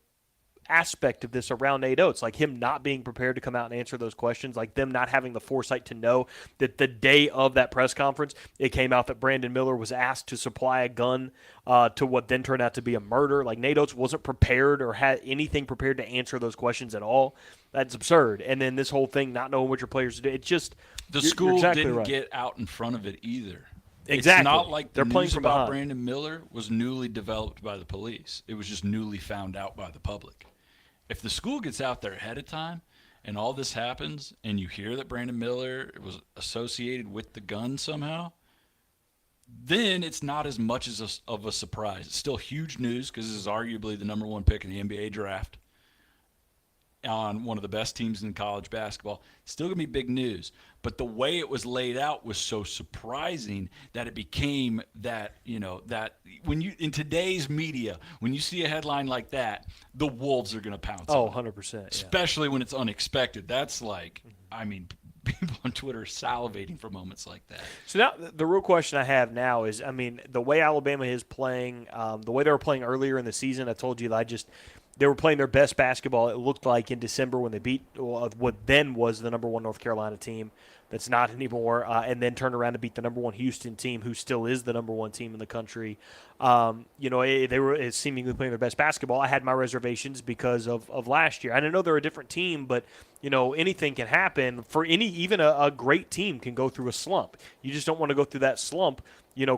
aspect of this around Nate Oates, like him not being prepared to come out and answer those questions, like them not having the foresight to know that the day of that press conference, it came out that Brandon Miller was asked to supply a gun to what then turned out to be a murder. Like, Nate Oates wasn't prepared or had anything prepared to answer those questions at all. That's absurd. And then this whole thing, not knowing what your players do, it's just the school exactly didn't right. get out in front of it either. Exactly. It's not like They're playing news from about behind. Brandon Miller was newly developed by the police. It was just newly found out by the public. If the school gets out there ahead of time and all this happens and you hear that Brandon Miller was associated with the gun somehow, then it's not as much of a surprise. It's still huge news because this is arguably the number one pick in the NBA draft. on one of the best teams in college basketball. Still going to be big news. But the way it was laid out was so surprising that it became that, that when you, in today's media, when you see a headline like that, the Wolves are going to pounce Oh, on it. 100%. Yeah. Especially when it's unexpected. That's like, people on Twitter are salivating for moments like that. So now the real question I have now is, the way Alabama is playing, the way they were playing earlier in the season, I told you that they were playing their best basketball, it looked like, in December when they beat what then was the number 1 North Carolina team that's not anymore, and then turned around to beat the number 1 Houston team, who still is the number 1 team in the country. They were seemingly playing their best basketball. I had my reservations because of last year. I know they're a different team, but anything can happen. Even a great team can go through a slump. You just don't want to go through that slump,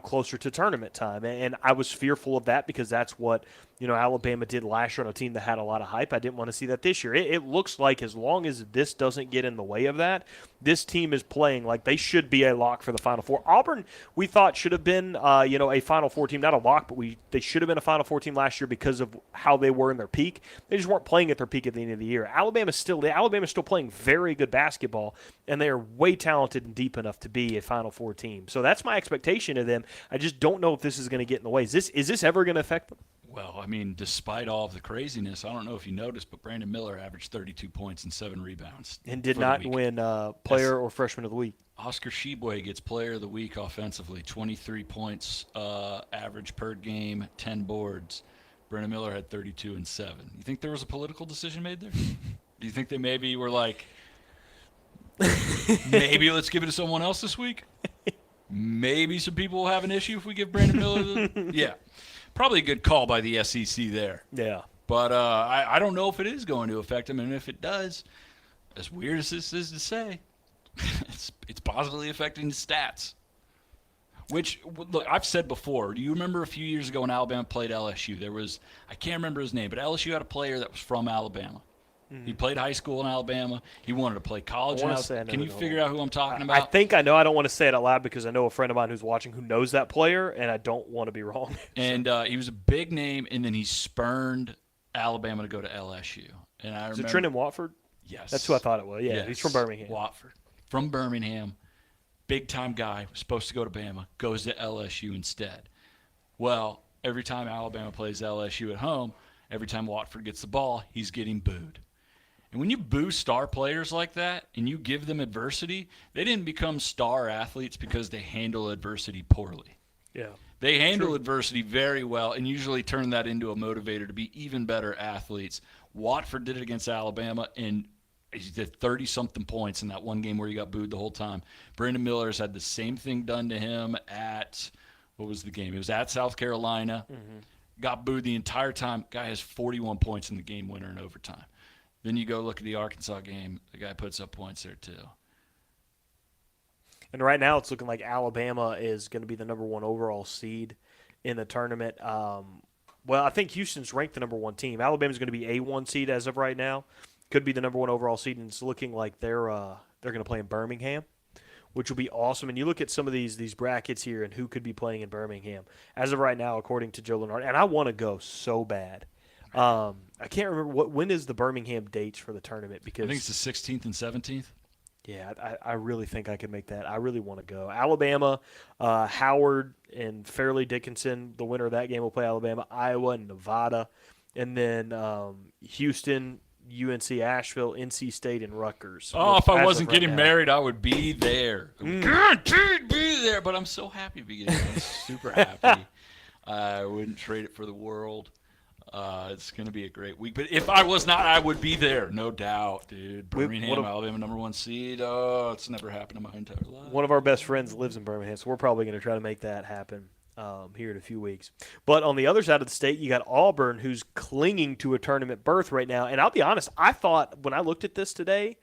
closer to tournament time. And I was fearful of that because that's what, Alabama did last year on a team that had a lot of hype. I didn't want to see that this year. It looks like as long as this doesn't get in the way of that, this team is playing like they should be a lock for the Final Four. Auburn, we thought, should have been, a Final Four team. Not a lock, but they should have been a Final Four team last year because of how they were in their peak. They just weren't playing at their peak at the end of the year. Alabama's still playing very good basketball, and they are way talented and deep enough to be a Final Four team. So that's my expectation of them. I just don't know if this is going to get in the way. Is this ever going to affect them? Well, despite all of the craziness, I don't know if you noticed, but Brandon Miller averaged 32 points and 7 rebounds. And did not win Player or Freshman of the Week. Oscar Tshiebwe gets Player of the Week offensively, 23 points average per game, 10 boards. Brandon Miller had 32 and 7. You think there was a political decision made there? Do you think they maybe were like, maybe let's give it to someone else this week? Maybe some people will have an issue if we give Brandon Miller yeah. Probably a good call by the SEC there. Yeah. But I don't know if it is going to affect him. And if it does, as weird as this is to say, it's positively affecting the stats. Which, look, I've said before, do you remember a few years ago when Alabama played LSU? I can't remember his name, but LSU had a player that was from Alabama. Mm-hmm. He played high school in Alabama. He wanted to play college. Can you figure out who I'm talking about? I think I know. I don't want to say it out loud because I know a friend of mine who's watching who knows that player, and I don't want to be wrong. And he was a big name, and then he spurned Alabama to go to LSU. And I remember, is it Trenton Watford? Yes. That's who I thought it was. Yeah, yes. He's from Birmingham. Watford. From Birmingham. Big-time guy. Was supposed to go to Bama. Goes to LSU instead. Well, every time Alabama plays LSU at home, every time Watford gets the ball, he's getting booed. And when you boo star players like that and you give them adversity, they didn't become star athletes because they handle adversity poorly. Yeah. They handle adversity very well and usually turn that into a motivator to be even better athletes. Watford did it against Alabama, and he did 30-something points in that one game where he got booed the whole time. Brandon Miller's had the same thing done to him at, what was the game? It was at South Carolina. Mm-hmm. Got booed the entire time. Guy has 41 points in the game winner in overtime. Then you go look at the Arkansas game. The guy puts up points there too. And right now it's looking like Alabama is going to be the number 1 overall seed in the tournament. Well, I think Houston's ranked the number 1 team. Alabama's going to be a 1 seed as of right now. Could be the number 1 overall seed, and it's looking like they're going to play in Birmingham, which will be awesome. And you look at some of these brackets here and who could be playing in Birmingham. As of right now, according to Joe Lenard, and I want to go so bad. I can't remember when is the Birmingham dates for the tournament, because I think it's the 16th and 17th. Yeah, I really think I could make that. I really want to go. Alabama, Howard, and Fairleigh Dickinson, the winner of that game will play Alabama, Iowa, and Nevada. And then Houston, UNC, Asheville, NC State, and Rutgers. Oh, if I wasn't getting married, I would be there. Guaranteed be there. But I'm so happy to be getting there. I'm super happy. I wouldn't trade it for the world. It's going to be a great week. But if I was not, I would be there. No doubt, dude. Birmingham, Alabama, number 1 seed. Oh, it's never happened in my entire life. One of our best friends lives in Birmingham, so we're probably going to try to make that happen here in a few weeks. But on the other side of the state, you got Auburn, who's clinging to a tournament berth right now. And I'll be honest, I thought when I looked at this today,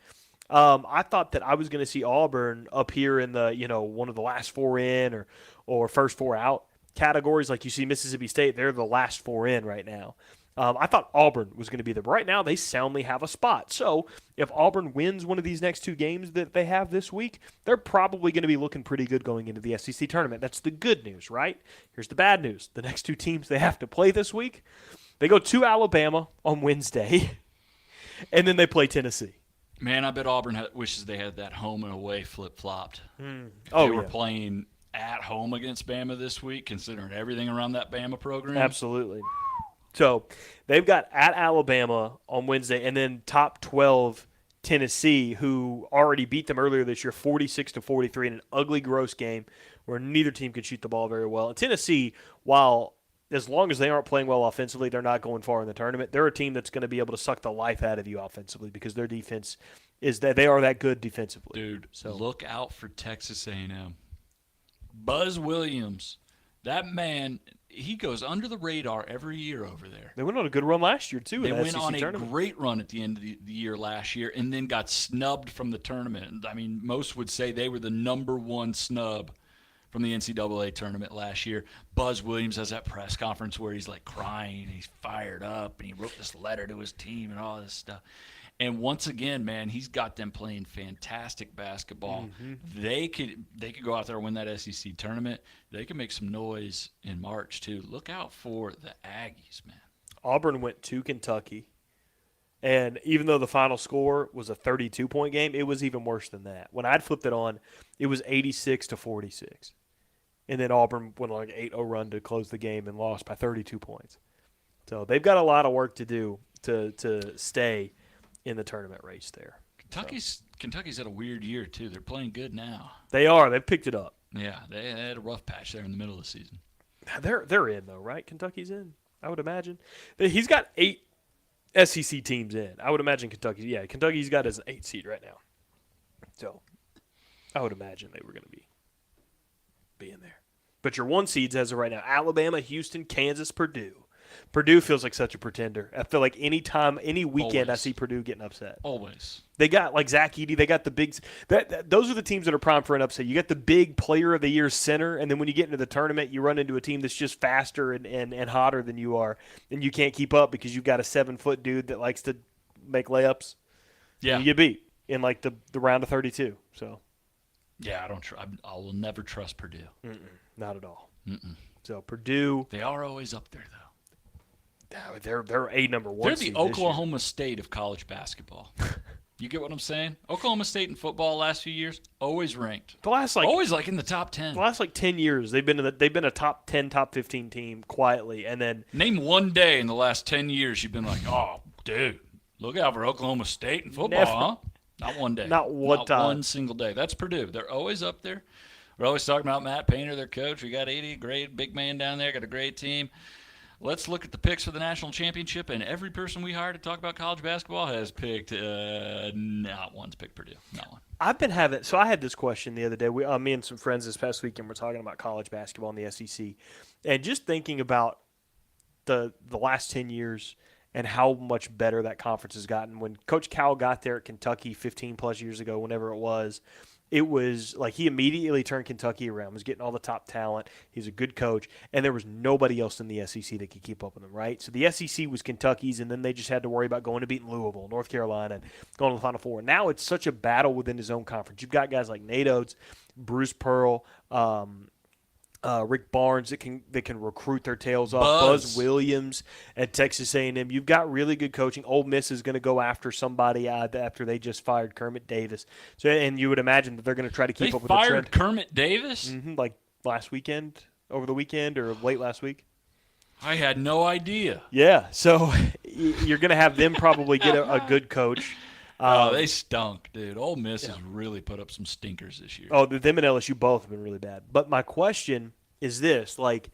I thought that I was going to see Auburn up here in the, one of the last 4 in or first 4 out categories. Like you see Mississippi State, they're the last 4 in right now. I thought Auburn was going to be there, but right now they soundly have a spot. So if Auburn wins one of these next 2 games that they have this week, they're probably going to be looking pretty good going into the SEC tournament. That's the good news, right? Here's the bad news. The next 2 teams they have to play this week, they go to Alabama on Wednesday. and then they play Tennessee. Man, I bet Auburn wishes they had that home and away flip-flopped. If Oh, they were yeah. playing at home against Bama this week, considering everything around that Bama program. Absolutely. So they've got at Alabama on Wednesday, and then top 12 Tennessee, who already beat them earlier this year, 46-43, in an ugly, gross game where neither team could shoot the ball very well. And Tennessee, while as long as they aren't playing well offensively, they're not going far in the tournament. They're a team that's going to be able to suck the life out of you offensively because their defense is that they are that good defensively. Dude, So look out for Texas A&M. Buzz Williams, that man, he goes under the radar every year over there. they went on a good run last year too. They in the went SEC on a tournament. great run at the end of the year last year and then got snubbed from the tournament. I mean, most would say they were the number one snub from the NCAA tournament last year. Buzz Williams has that press conference where he's like crying and he's fired up and he wrote this letter to his team and all this stuff. And once again, man, he's got them playing fantastic basketball. They could go out there and win that SEC tournament. They could make some noise in March too. Look out for the Aggies, man. Auburn went to Kentucky, and even though the final score was a 32-point game, it was even worse than that. When I'd flipped it on, it was 86-46. And then Auburn went on like an 8-0 run to close the game and lost by 32 points. So they've got a lot of work to do to stay in the tournament race there. Kentucky's had a weird year too. They're playing good now. They are. They've picked it up. Yeah, they had a rough patch there in the middle of the season. They're in, though, right? Kentucky's in, I would imagine. He's got 8 SEC teams in. I would imagine Kentucky's got as an 8 seed right now. So I would imagine they were going to be in there. But your 1 seeds as of right now, Alabama, Houston, Kansas, Purdue. Purdue feels like such a pretender. I feel like any weekend I Always. see Purdue getting upset. Always. They got like Zach Edey. They got the big. Those are the teams that are primed for an upset. You got the big player of the year center, and then when you get into the tournament, you run into a team that's just faster and hotter than you are, and you can't keep up because you've got a 7-foot dude that likes to make layups. Yeah. And you get beat in like the round of 32. So Yeah, I will never trust Purdue. not at all. So Purdue, They are always up there, though. they're a number 1. They're seed the this year. Oklahoma State of college basketball. You get what I'm saying? Oklahoma State in football last few years, always ranked. The last Always like in the top 10. the last 10 years, they've been a top 10, top 15 team quietly, and then Name one day in the last 10 years you've been like, oh, dude, look out for Oklahoma State in football, Never. huh? Not one day. Not one time. one single day. That's Purdue. They're always up there. We're always talking about Matt Painter, their coach. We got 80, great big man down there, got a great team. Let's look at the picks for the national championship, and every person we hire to talk about college basketball has picked, not one's picked Purdue. Not one. I've been I had this question the other day. Me and some friends this past weekend were talking about college basketball in the SEC, and just thinking about the last 10 years and how much better that conference has gotten. When Coach Cal got there at Kentucky 15 plus years ago, whenever it was like he immediately turned Kentucky around, was getting all the top talent. He's a good coach, and there was nobody else in the SEC that could keep up with him, right? So the SEC was Kentucky's, and then they just had to worry about going to beating Louisville, North Carolina, and going to the Final Four. Now it's such a battle within his own conference. You've got guys like Nate Oates, Bruce Pearl, Rick Barnes that can recruit their tails off. Buzz Williams at Texas A&M. You've got really good coaching. Ole Miss is going to go after somebody after they just fired Kermit Davis. So, and you would imagine that they're going to try to keep up with the trend. They fired Kermit Davis? Like over the weekend or late last week. I had no idea. Yeah, so you're going to have them probably get a good coach. They stunk, dude. Ole Miss has really put up some stinkers this year. Oh, them and LSU both have been really bad. But my question is this, like,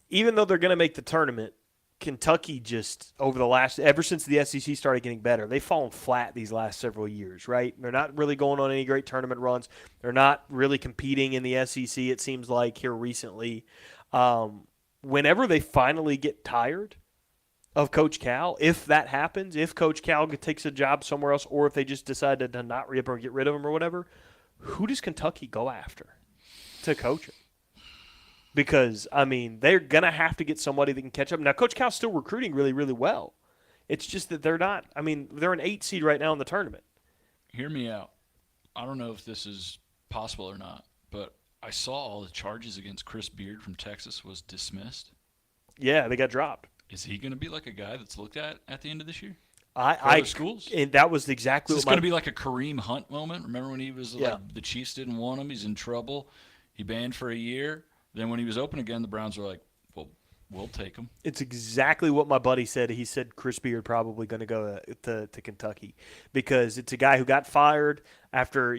even though they're going to make the tournament, Kentucky just ever since the SEC started getting better, they've fallen flat these last several years, right? They're not really going on any great tournament runs. They're not really competing in the SEC, it seems like, here recently. Whenever they finally get tired of Coach Cal, if that happens, if Coach Cal takes a job somewhere else, or if they just decide to not re-up or get rid of him or whatever, who does Kentucky go after to coach him? Because, I mean, they're going to have to get somebody that can catch up. Now, Coach Cal's still recruiting really, really well. It's just that they're not – I mean, they're an 8 seed right now in the tournament. Hear me out. I don't know if this is possible or not, but I saw all the charges against Chris Beard from Texas was dismissed. Yeah, they got dropped. Is he going to be like a guy that's looked at the end of this year? other schools? And that was exactly Is this what going to be like a Kareem Hunt moment? Remember when he was Yeah. like, the Chiefs didn't want him, he's in trouble, he banned for a year. Then when he was open again, the Browns were like, well, we'll take him. It's exactly what my buddy said. He said Chris Beard probably going to go to Kentucky because it's a guy who got fired after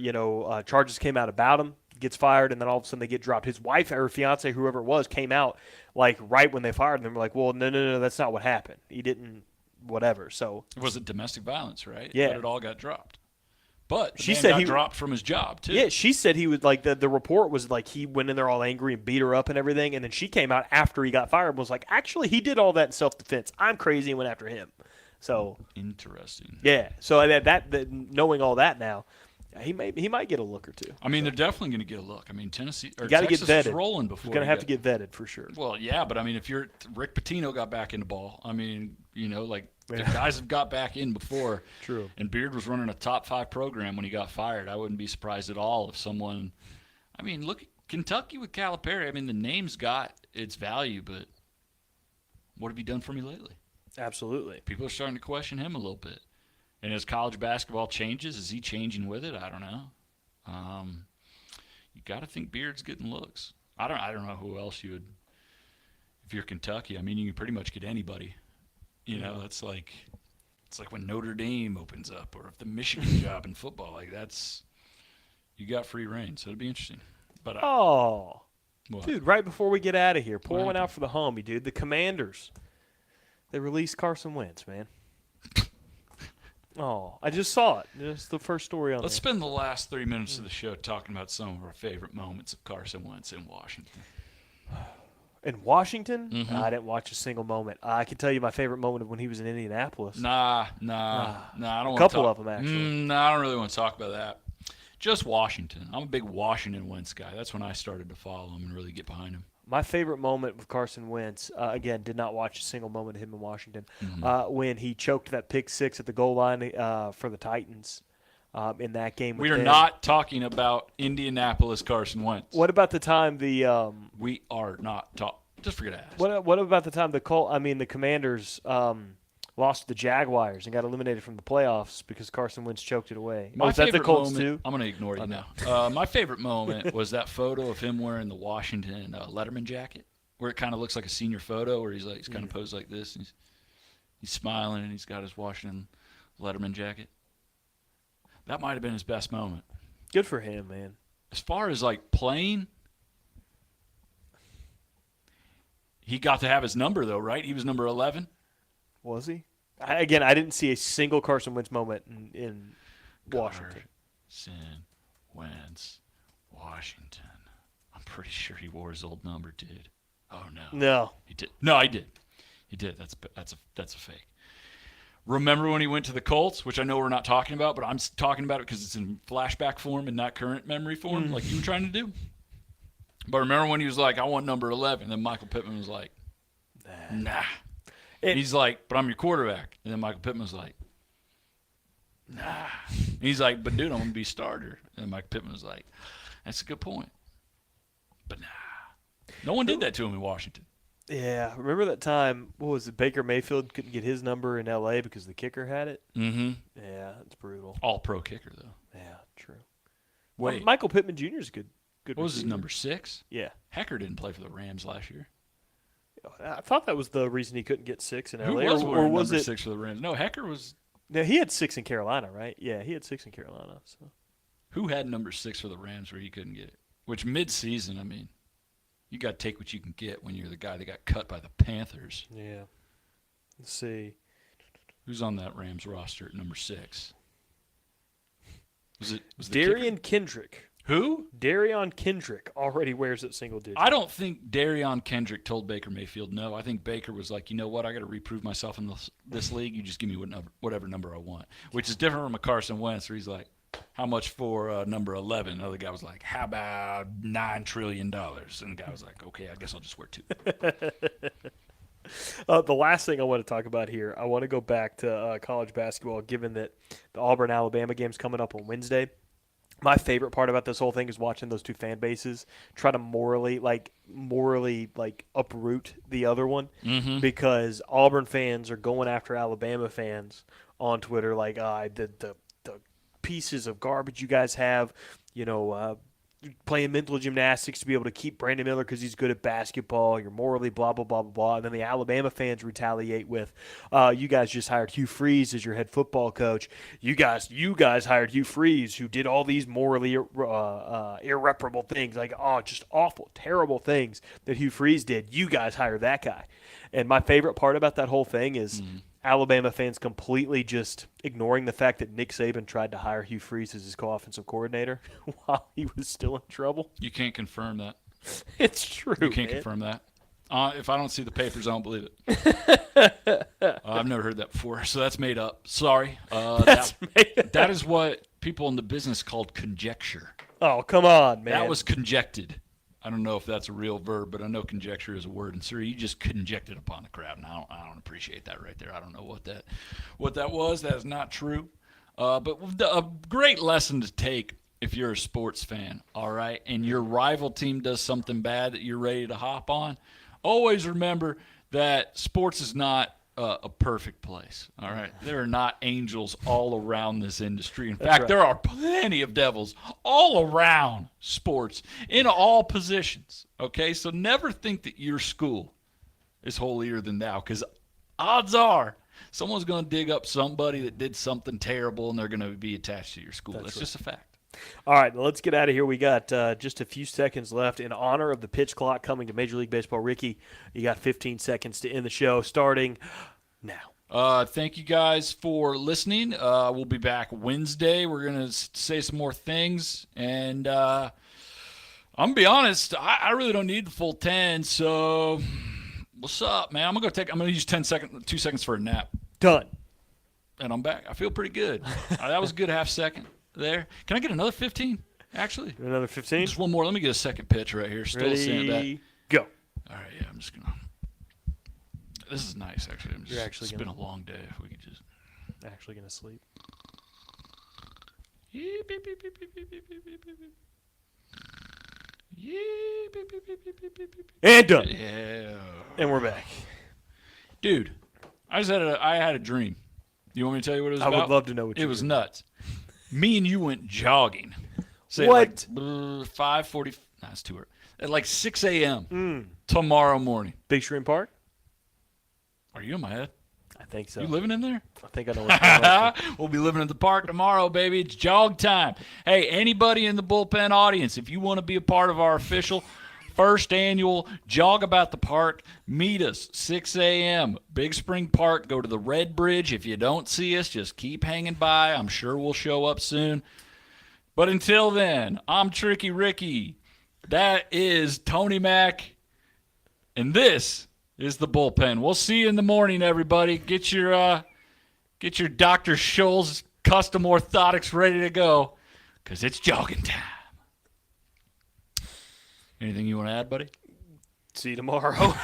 charges came out about him, gets fired, and then all of a sudden they get dropped. His wife or fiance, whoever it was, came out like right when they fired him. They were like, "Well, no, that's not what happened. He didn't, whatever." So was it domestic violence, right? Yeah. But it all got dropped. But She man said got he- dropped from his job too. yeah, she said he was like the report was like he went in there all angry and beat her up and everything, and then she came out after he got fired and was like, "Actually, he did all that in self-defense. I'm crazy and went after him." So Interesting. yeah, so that knowing all that now, he might get a look or two. I mean, they're definitely going to get a look. I mean, Tennessee or You got to get Texas was vetted. rolling He's before. going to he have got- to get vetted for sure. Well, yeah, but I mean, if you're Rick Pitino got back in the ball, I mean, like the Yeah. guys have got back in before. True. And Beard was running a top 5 program when he got fired. I wouldn't be surprised at all if someone. I mean, look at Kentucky with Calipari. I mean, the name's got its value, but what have you done for me lately? Absolutely. People are starting to question him a little bit. And as college basketball changes, is he changing with it? I don't know. You got to think Beard's getting looks. I don't know who else you would. If you're Kentucky, I mean, you can pretty much get anybody. It's like when Notre Dame opens up, or if the Michigan job in football, like you got free reign. So it'll be interesting. But Oh, what? dude! Right before we get out of here, pour What one out happened? for the homie, dude. The Commanders. They released Carson Wentz, man. Oh, I just saw it. It's the first story on Let's there. spend the last 3 minutes of the show talking about some of our favorite moments of Carson Wentz in Washington. In Washington, Mhm. I didn't watch a single moment. I can tell you my favorite moment of when he was in Indianapolis. Nah. I don't want to couple talk. of them, actually. I don't really want to talk about that. Just Washington. I'm a big Washington Wentz guy. That's when I started to follow him and really get behind him. My favorite moment with Carson Wentz, again, did not watch a single moment of him in Washington, Mm-hmm. when he choked that pick six at the goal line for the Titans in that game. We with are them. not talking about Indianapolis Carson Wentz. What about the time the We are not talking. Just forget to ask. what about the time the Commanders lost to the Jaguars and got eliminated from the playoffs because Carson Wentz choked it away? My Was that the favorite Colts moment, too? I'm going to ignore you Okay. now. My favorite moment was that photo of him wearing the Washington Letterman jacket, where it kind of looks like a senior photo, where he's kind of posed like this, and he's smiling, and he's got his Washington Letterman jacket. That might have been his best moment. Good for him, man. As far as like playing, he got to have his number though, right? He was number 11. Was he? I didn't see a single Carson Wentz moment in Washington. Carson Wentz, Washington. I'm pretty sure he wore his old number, dude. Oh no. No. He did. No, he did. He did. That's a fake. Remember when he went to the Colts, which I know we're not talking about, but I'm talking about it because it's in flashback form and not current memory form, like you were trying to do. But remember when he was like, "I want number 11," and then Michael Pittman was like, "Nah." And he's like, "But I'm your quarterback," and then Michael Pittman was like, "Nah." And he's like, "But dude, I'm gonna be starter," and then Michael Pittman was like, "That's a good point, but nah." No one did that to him in Washington. Yeah, remember that time? What was it? Baker Mayfield couldn't get his number in L.A. because the kicker had it. Mm-hmm. Yeah, it's brutal. All pro kicker though. Yeah, true. Wait, Michael Pittman Jr. is good. Good. what was his receiver. number 6? Yeah, Hecker didn't play for the Rams last year. I thought that was the reason he couldn't get 6 in Who L.A. was or wearing was number it? 6 for the Rams? No, Hecker was. No, he had 6 in Carolina, right? Yeah, he had 6 in Carolina. So Who had number 6 for the Rams where he couldn't get it? Which mid-season, I mean, you got to take what you can get when you're the guy that got cut by the Panthers. yeah. Let's see. Who's on that Rams roster at number 6? Was the Darian kicker? Kendrick. Who? Darion Kendrick already wears it single digit. I don't think Darion Kendrick told Baker Mayfield no. I think Baker was like, you know what, I got to reprove myself in this league. You just give me whatever number I want, which is different from a Carson Wentz where he's like, how much for number 11? The other guy was like, how about $9 trillion? And the guy was like, okay, I guess I'll just wear 2. The last thing I want to talk about here, I want to go back to college basketball, given that the Auburn-Alabama game's coming up on Wednesday. My favorite part about this whole thing is watching those two fan bases try to morally uproot the other one, because Auburn fans are going after Alabama fans on Twitter like, the pieces of garbage you guys have, playing mental gymnastics to be able to keep Brandon Miller because he's good at basketball. You're morally blah, blah, blah, blah, blah. And then the Alabama fans retaliate with, you guys just hired Hugh Freeze as your head football coach. You guys hired Hugh Freeze, who did all these morally irreparable things, just awful, terrible things that Hugh Freeze did. You guys hired that guy. And my favorite part about that whole thing is Alabama fans completely just ignoring the fact that Nick Saban tried to hire Hugh Freeze as his co-offensive coordinator while he was still in trouble. You can't confirm that. It's true. You can't confirm that. If I don't see the papers, I don't believe it. I've never heard that before, so that's made up. Sorry. That is what people in the business called conjecture. Oh, come on, man. That was conjected. I don't know if that's a real verb, but I know conjecture is a word. And sir, you just conjected upon the crowd, and I don't appreciate that right there. I don't know what that was. That is not true. But a great lesson to take if you're a sports fan, all right, and your rival team does something bad that you're ready to hop on. Always remember that sports is not a perfect place, all right? There are not angels all around this industry. In fact, there are plenty of devils all around sports in all positions, okay? So never think that your school is holier than thou, because odds are someone's going to dig up somebody that did something terrible, and they're going to be attached to your school. That's just a fact. All right, let's get out of here. We got just a few seconds left. In honor of the pitch clock coming to Major League Baseball, Ricky, you got 15 seconds to end the show starting now. Thank you guys for listening. We'll be back Wednesday. We're going to say some more things. And I'm going to be honest, I really don't need the full 10. So what's up, man? I'm going to use 2 seconds for a nap. Done. And I'm back. I feel pretty good. That was a good half second there. Can I get another 15, actually? Another 15? Just one more. Let me get a second pitch right here. Still seeing that. Go. All right, yeah, I'm just going to. This is nice, actually. It's been a long day. If we could just. Actually going to sleep. And done. Yeah. And we're back. Dude, I had a dream. You want me to tell you what it was about? I would love to know what it was. Nuts. Me and you went jogging. Say what? 5:40. No, it's too early. At like 6 a.m. Tomorrow morning. Big Stream Park? Are you in my head? I think so. You living in there? I think I know what's going on. We'll be living in the park tomorrow, baby. It's jog time. Hey, anybody in the Bullpen audience, if you want to be a part of our official first annual Jog About the Park, meet us 6 a.m. Big Spring Park. Go to the Red Bridge. If you don't see us, just keep hanging by. I'm sure we'll show up soon. But until then, I'm Tricky Ricky. That is Tony Mac. And this is the Bullpen. We'll see you in the morning, everybody. Get your Dr. Scholl's custom orthotics ready to go, because it's jogging time. Anything you want to add, buddy? See you tomorrow.